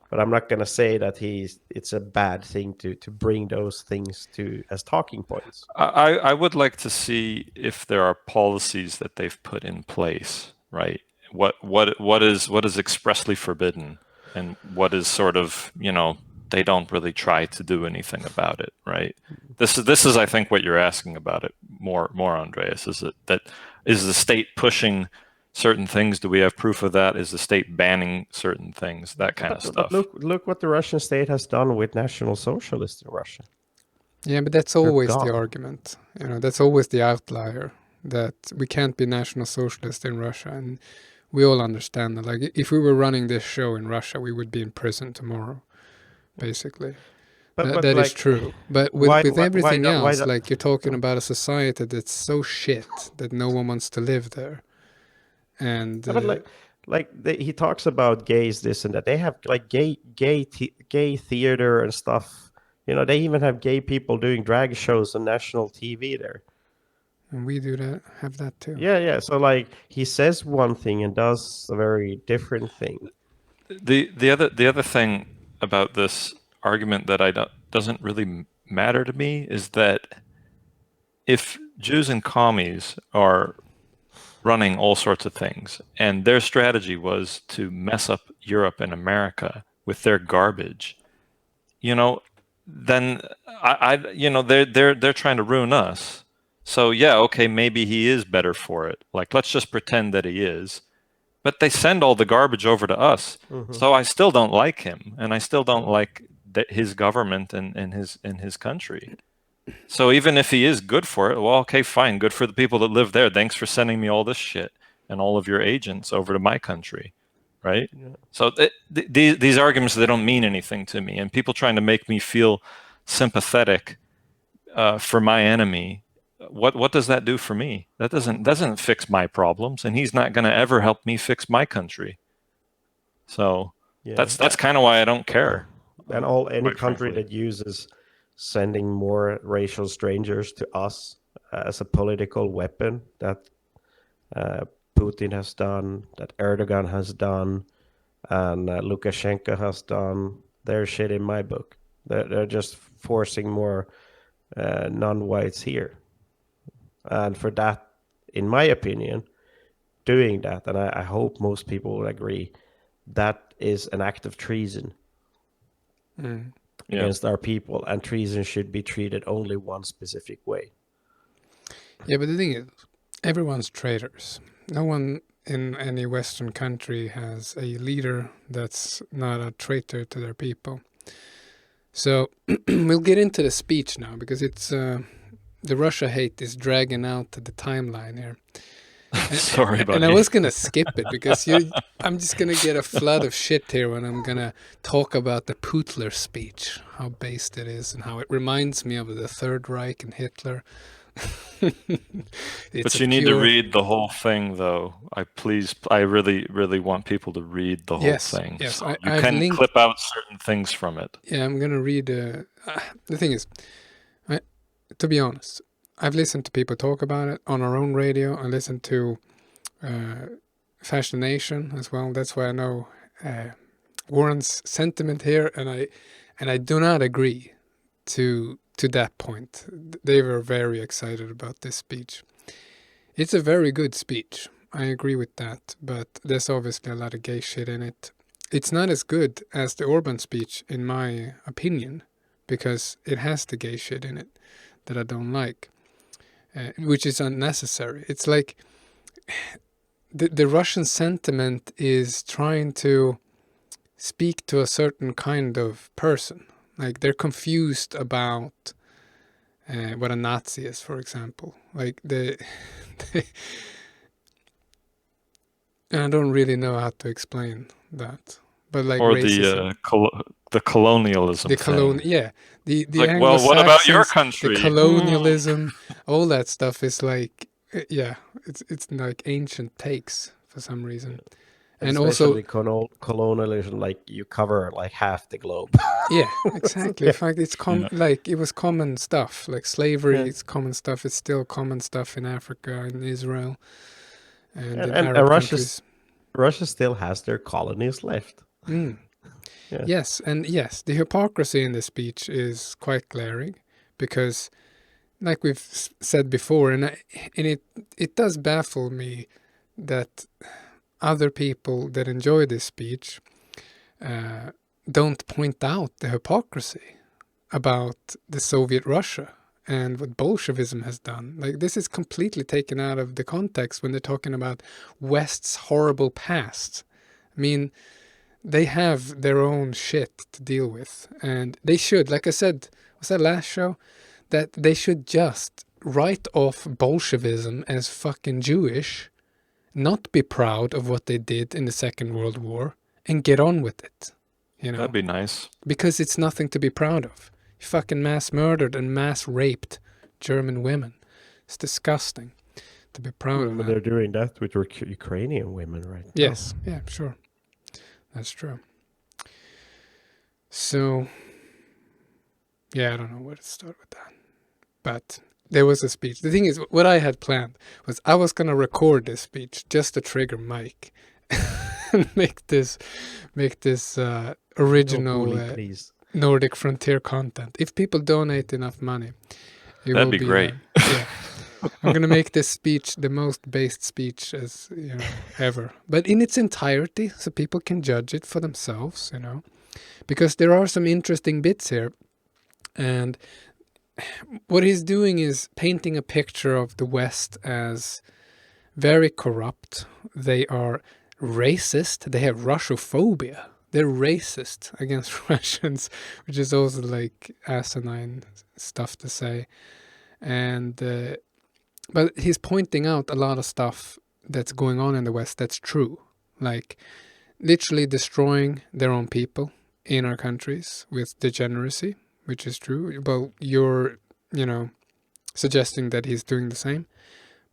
But I'm not going to say that it's a bad thing to bring those things to as talking points. I would like to see if there are policies that they've put in place, right? What is expressly forbidden, and what is sort of, you know, they don't really try to do anything about it, right? This is I think what you're asking about it more, Andreas. Is it that is the state pushing certain things? Do we have proof of that? Is the state banning certain things? That kind of But stuff. look what the Russian state has done with National Socialists in Russia. Yeah, but that's They're always the gone. argument. You know, that's always the outlier, that we can't be National Socialist in Russia, and we all understand that. Like, if we were running this show in Russia, we would be in prison tomorrow, basically. But That is like, true. But why with why everything not why else, not? like, you're talking about a society that's so shit that no one wants to live there. And But he talks about gays, this and that. They have like gay theater and stuff. You know, they even have gay people doing drag shows on national TV there. we do that, have that too. Yeah. So like he says one thing and does a very different thing. The other thing about this argument that doesn't really matter to me is that if Jews and commies are running all sorts of things, and their strategy was to mess up Europe and America with their garbage, you know, then you know, they're trying to ruin us. So yeah, okay, maybe he is better for it. Like, let's just pretend that he is. But they send all the garbage over to us. Mm-hmm. So I still don't like him, and I still don't like his government and his country. So even if he is good for it, well, okay, fine, good for the people that live there. Thanks for sending me all this shit and all of your agents over to my country, right? Yeah. So these arguments, they don't mean anything to me, and people trying to make me feel sympathetic for my enemy. What does that do for me? That doesn't fix my problems, and he's not going to ever help me fix my country. So yeah, that's kind of why I don't care. And any country that uses sending more racial strangers to us as a political weapon, that Putin has done, that Erdogan has done, and Lukashenko has done, they're shit in my book. They're just forcing more non-whites here. And for that, in my opinion, doing that, and I hope most people will agree, that is an act of treason against our people, and treason should be treated only one specific way. Yeah, but the thing is, everyone's traitors. No one in any Western country has a leader that's not a traitor to their people. So we'll get into the speech now, because it's the Russia hate is dragging out the timeline here. Sorry about and I was gonna skip it, because I'm just gonna get a flood of shit here when I'm gonna talk about the Putler speech, how based it is, and how it reminds me of the Third Reich and Hitler. But you need to read the whole thing, though. I really want people to read the whole thing. Yes, so you can clip out certain things from it. Yeah, I'm gonna read. The thing is, to be honest, I've listened to people talk about it on our own radio. I listened to Fashion Nation as well. That's why I know Warren's sentiment here, and I do not agree to that point. They were very excited about this speech. It's a very good speech. I agree with that, but there's obviously a lot of gay shit in it. It's not as good as the Orban speech, in my opinion, because it has the gay shit in it that I don't like, which is unnecessary. It's like the Russian sentiment is trying to speak to a certain kind of person. Like they're confused about what a Nazi is, for example. Like and I don't really know how to explain that, but like or racism, the colonialism thing. the Like, well, what about your Anglo-Saxons, the country? colonialism, all that stuff is like it's like ancient takes for some reason, and also especially colonialism, like you cover like half the globe. yeah, exactly. In fact, it's like it was common stuff, like slavery. It's common stuff. It's still common stuff in Africa and Israel and in Arab countries. Russia still has their colonies left. Yes, and yes, the hypocrisy in this speech is quite glaring because, like we've said before, and it does baffle me that other people that enjoy this speech don't point out the hypocrisy about the Soviet Russia and what Bolshevism has done. Like this is completely taken out of the context when they're talking about West's horrible past. I mean, they have their own shit to deal with, and they should, like I said, was that last show, that they should just write off Bolshevism as fucking Jewish, not be proud of what they did in the Second World War, and get on with it. You know, That'd be nice. because it's nothing to be proud of. You fucking mass murdered and mass raped German women. It's disgusting to be proud of But that. they're doing that with Ukrainian women right now. Yes, yeah, sure. That's true. So, yeah, I don't know where to start with that. But there was a speech. The thing is, what I had planned was I was going to record this speech just to trigger Mike and make this original Please. Nordic Frontier content. If people donate enough money, it That'd will be great. Yeah. I'm going to make this speech the most based speech as ever, but in its entirety, so people can judge it for themselves, because there are some interesting bits here. And what he's doing is painting a picture of the West as very corrupt. They are racist. They have Russophobia. They're racist against Russians, which is also like asinine stuff to say. And but he's pointing out a lot of stuff that's going on in the West that's true, like literally destroying their own people in our countries with degeneracy, which is true. Well, you're, suggesting that he's doing the same.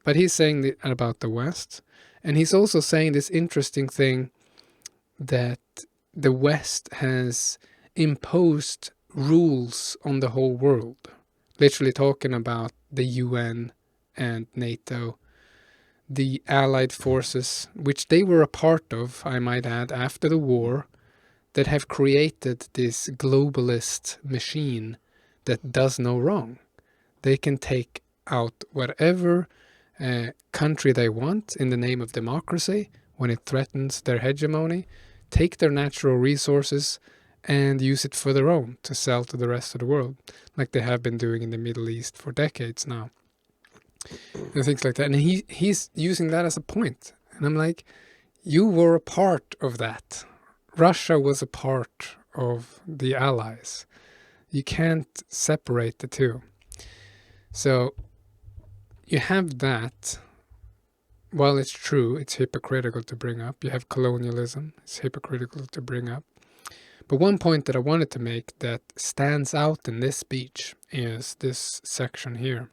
But he's saying about the West. And he's also saying this interesting thing that the West has imposed rules on the whole world. Literally talking about the UN and NATO, the Allied forces, which they were a part of, I might add, after the war, that have created this globalist machine that does no wrong. They can take out whatever country they want in the name of democracy when it threatens their hegemony, take their natural resources and use it for their own to sell to the rest of the world, like they have been doing in the Middle East for decades now. And things like that. And he's using that as a point. And I'm like, you were a part of that. Russia was a part of the Allies. You can't separate the two. So you have that. While it's true, it's hypocritical to bring up. You have colonialism. It's hypocritical to bring up. But one point that I wanted to make that stands out in this speech is this section here.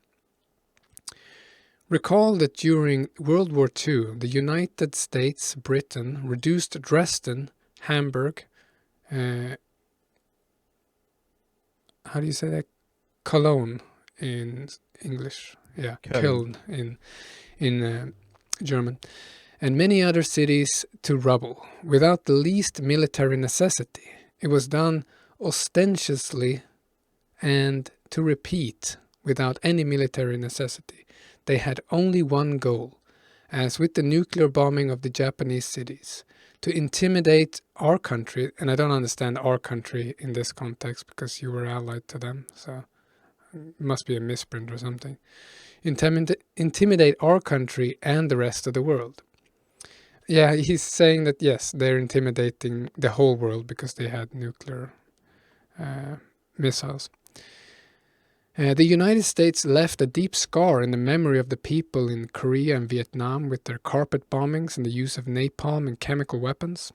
Recall that during World War II, the United States, Britain, reduced Dresden, Hamburg, how do you say that? Cologne in English. Yeah, Köln in German. And many other cities to rubble, without the least military necessity. It was done ostentatiously and, to repeat, without any military necessity. They had only one goal, as with the nuclear bombing of the Japanese cities, to intimidate our country, and I don't understand our country in this context because you were allied to them, so it must be a misprint or something. Intimidate our country and the rest of the world. Yeah, he's saying that, yes, they're intimidating the whole world because they had nuclear missiles. The United States left a deep scar in the memory of the people in Korea and Vietnam with their carpet bombings and the use of napalm and chemical weapons.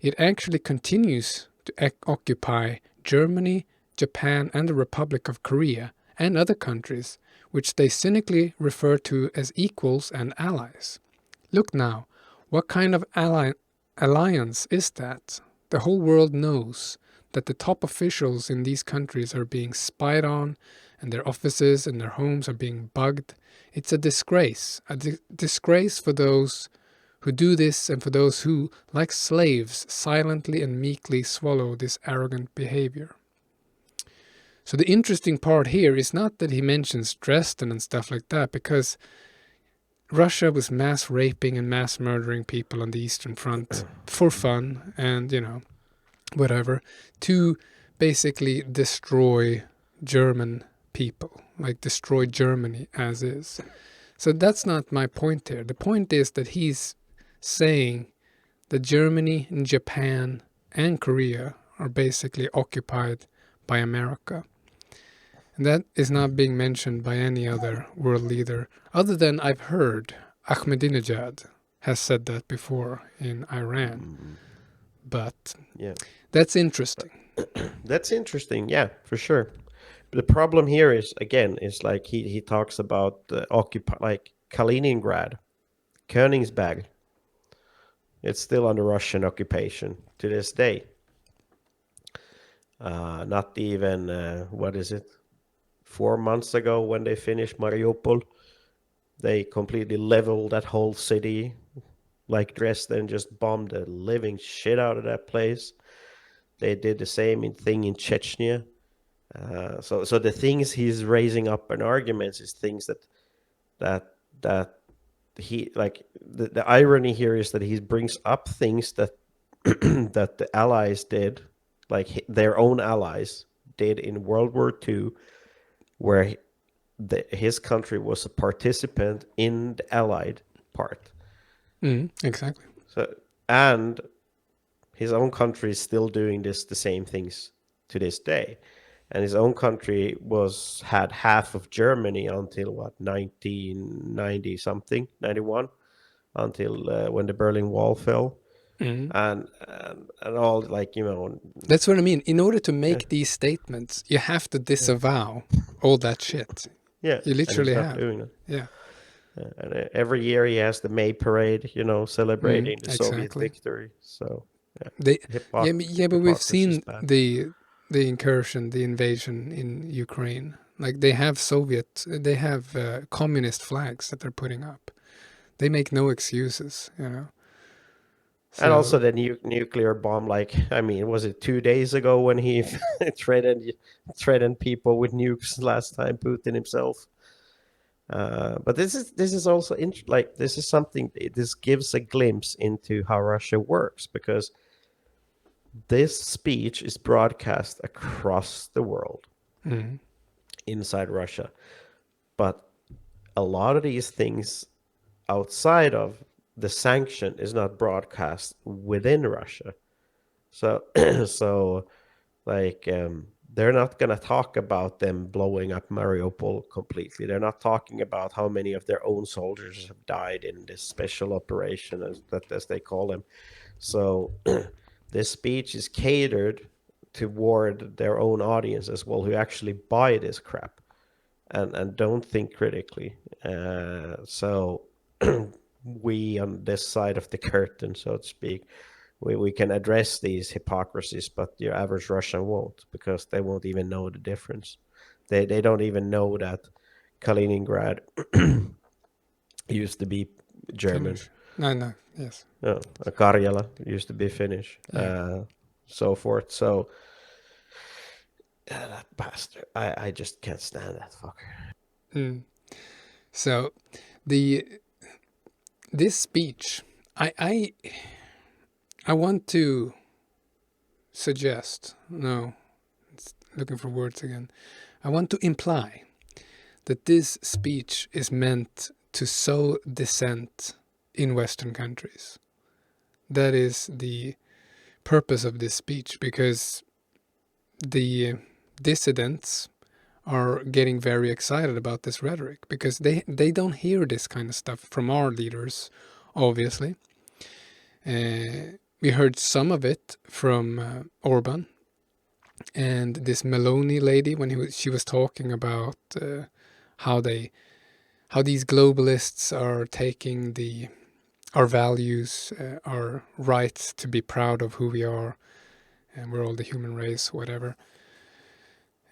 It actually continues to occupy Germany, Japan, and the Republic of Korea, and other countries, which they cynically refer to as equals and allies. Look now, what kind of alliance is that? The whole world knows that the top officials in these countries are being spied on, and their offices and their homes are being bugged. It's a disgrace disgrace for those who do this and for those who, like slaves, silently and meekly swallow this arrogant behavior. So the interesting part here is not that he mentions Dresden and stuff like that, because Russia was mass raping and mass murdering people on the Eastern Front for fun and, whatever, to basically destroy German people, like destroy Germany as is. So that's not my point here. The point is that he's saying that Germany and Japan and Korea are basically occupied by America. And that is not being mentioned by any other world leader, other than I've heard Ahmadinejad has said that before in Iran. But Yeah, that's interesting. that's interesting. Yeah, for sure. But the problem here is again is like he talks about occupy like Kaliningrad, Königsberg. It's still under Russian occupation to this day. Not even what is it? 4 months ago when they finished Mariupol, they completely leveled that whole city, like Dresden, just bombed the living shit out of that place. They did the same thing in Chechnya. So the things he's raising up in arguments is things that he like. The irony here is that he brings up things that that the Allies did, like their own allies did in World War II, where his country was a participant in the Allied part. Exactly. So, and his own country is still doing the same things to this day. And his own country had half of Germany until what, 1990 something, 91, until when the Berlin Wall fell. And all, like, That's what I mean. In order to make these statements, you have to disavow all that shit. Yeah, You literally and he's have. not doing it. Yeah. And every year he has the May parade, celebrating the Soviet exactly. victory. So but we've seen the incursion, the invasion in Ukraine. Like they have communist flags that they're putting up. They make no excuses, So, and also the nuclear bomb. Like, I mean, was it 2 days ago when he threatened people with nukes last time? Putin himself. But this is also this is something. This gives a glimpse into how Russia works, because this speech is broadcast across the world, inside Russia, but a lot of these things outside of the sanction is not broadcast within Russia. So they're not going to talk about them blowing up Mariupol completely. They're not talking about how many of their own soldiers have died in this special operation, as they call them. So this speech is catered toward their own audience as well, who actually buy this crap and don't think critically. So we on this side of the curtain, so to speak, we can address these hypocrisies, but your average Russian won't, because they won't even know the difference. They don't even know that Kaliningrad used to be German. Finnish. No, yes. No, Karjala used to be Finnish, so forth. So that bastard, I just can't stand that fucker. So this speech, I want to suggest, no, it's looking for words again. I want to imply that this speech is meant to sow dissent in Western countries. that is the purpose of this speech, because the dissidents are getting very excited about this rhetoric, because they don't hear this kind of stuff from our leaders, obviously. We heard some of it from Orban and this Meloni lady when she was talking about how these globalists are taking our values, our rights to be proud of who we are, and we're all the human race, whatever.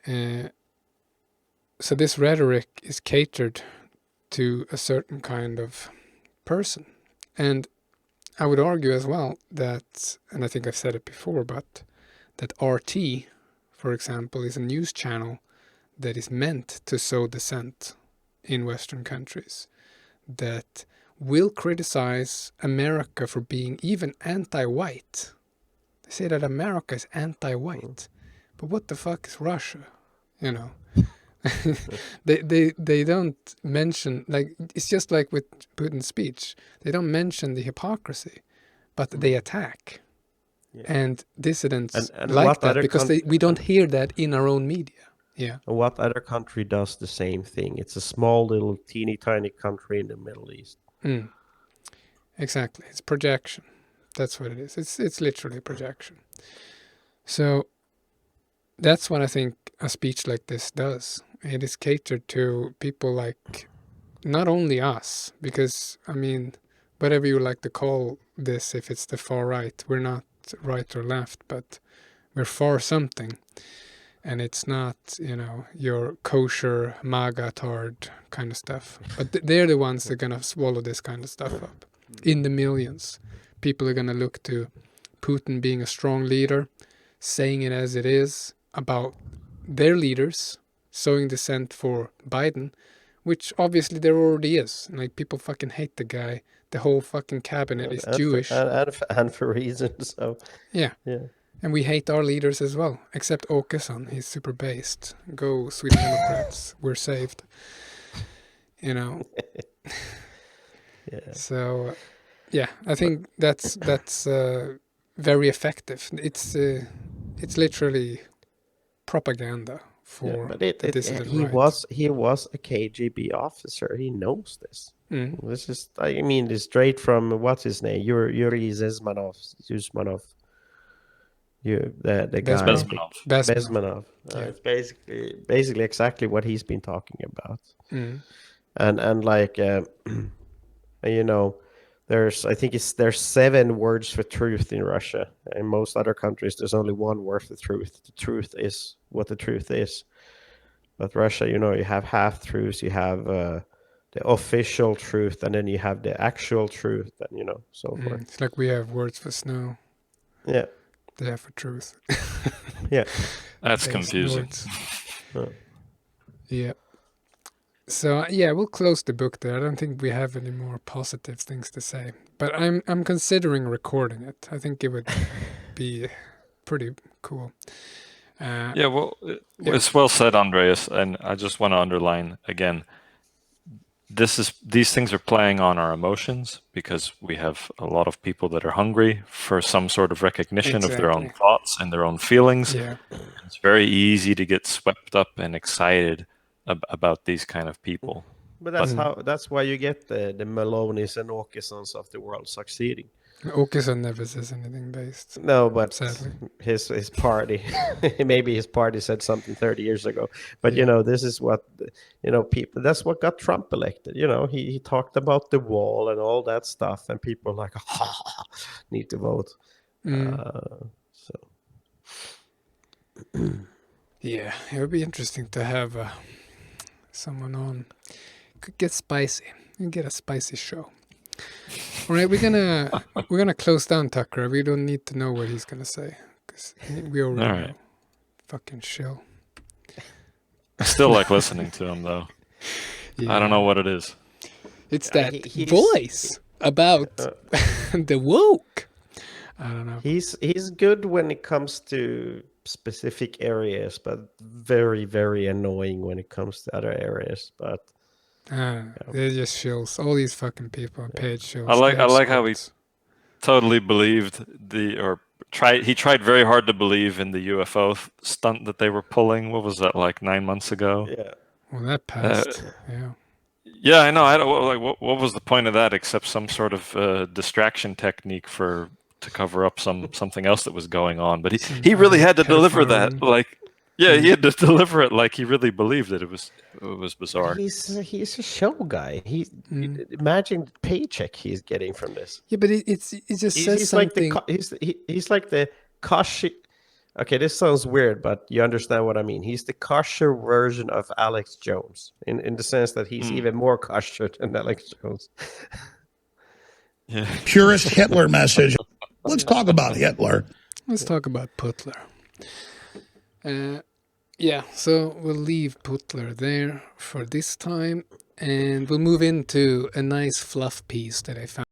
So this rhetoric is catered to a certain kind of person. And I would argue as well that, and I think I've said it before, but that RT, for example, is a news channel that is meant to sow dissent in Western countries, that will criticize America for being even anti-white. They say that America is anti-white, but what the fuck is Russia? You know, they don't mention, like, it's just like with Putin's speech. They don't mention the hypocrisy, but they attack. Yeah. And dissidents and like that because we don't hear that in our own media. Yeah. And what other country does the same thing? It's a small little teeny tiny country in the Middle East. Exactly. It's projection. That's what it is. It's literally projection. So that's what I think a speech like this does. It is catered to people like not only us, because, I mean, whatever you like to call this, if it's the far right, we're not right or left, but we're far something. And it's not, you know, your kosher MAGA-tard kind of stuff. But they're the ones that are going to swallow this kind of stuff up. In the millions. People are going to look to Putin being a strong leader, saying it as it is about their leaders, sowing dissent for Biden, which obviously there already is. Like, people fucking hate the guy. The whole fucking cabinet is Jewish. And for reasons. So. Yeah. And we hate our leaders as well, except Åkesson. He's super based. Go, Sweden Democrats. We're saved. You know. Yeah. So, yeah, I think that's very effective. It's literally propaganda for the dissident right. He was a KGB officer. He knows this. This is, I mean, it's straight from what's his name, Yuri Zizmanov. The guy Bezmenov. It's basically exactly what he's been talking about. And like you know, there's 7 words for truth in Russia. In most other countries there's only one word for truth. The truth is what the truth is. But Russia, you know, you have half truths. You have the official truth, and then you have the actual truth, and you know, so forth. It's like we have words for snow. Yeah. They have for truth. Yeah. That's confusing. Yeah. So yeah, we'll close the book there. I don't think we have any more positive things to say. But I'm considering recording it. I think it would be pretty cool. It's well said, Andreas, and I just want to underline again, these things are playing on our emotions, because we have a lot of people that are hungry for some sort of recognition of their own thoughts and their own feelings. Yeah. It's very easy to get swept up and excited about these kind of people. But that's why you get the Melonis and Åkessons of the world succeeding. Åkesson never says anything based. No, but sadly. his party, maybe his party said something 30 years ago. But you know, this is what, you know, people. That's what got Trump elected. You know, he talked about the wall and all that stuff, and people are like, need to vote. So yeah, it would be interesting to have someone on. Could get spicy. You can get a spicy show. All right, we're gonna close down Tucker. We don't need to know what he's gonna say, because we already know. Fucking shill. I still like listening to him, though. Yeah. I don't know what it is. It's that voice about the woke. I don't know. He's good when it comes to specific areas, but very, very annoying when it comes to other areas. But they're just shills. All these fucking people are paid shills. I like how he totally believed he tried very hard to believe in the UFO stunt that they were pulling. What was that, like 9 months ago? Yeah. Well, that passed. Yeah. Yeah, I know. I don't like what was the point of that except some sort of distraction technique to cover up something else that was going on. But he really had to deliver that. Like, yeah, he had to deliver it like he really believed it. It was bizarre. He's a show guy. Imagine the paycheck he's getting from this. Yeah, but it just says something. He's like the Kashi. Okay, this sounds weird, but you understand what I mean. He's the kosher version of Alex Jones, in the sense that he's even more kosher than Alex Jones. Yeah. Purist Hitler message. Let's talk about Hitler. Let's talk about Putler. Yeah, so we'll leave Putler there for this time, and we'll move into a nice fluff piece that I found.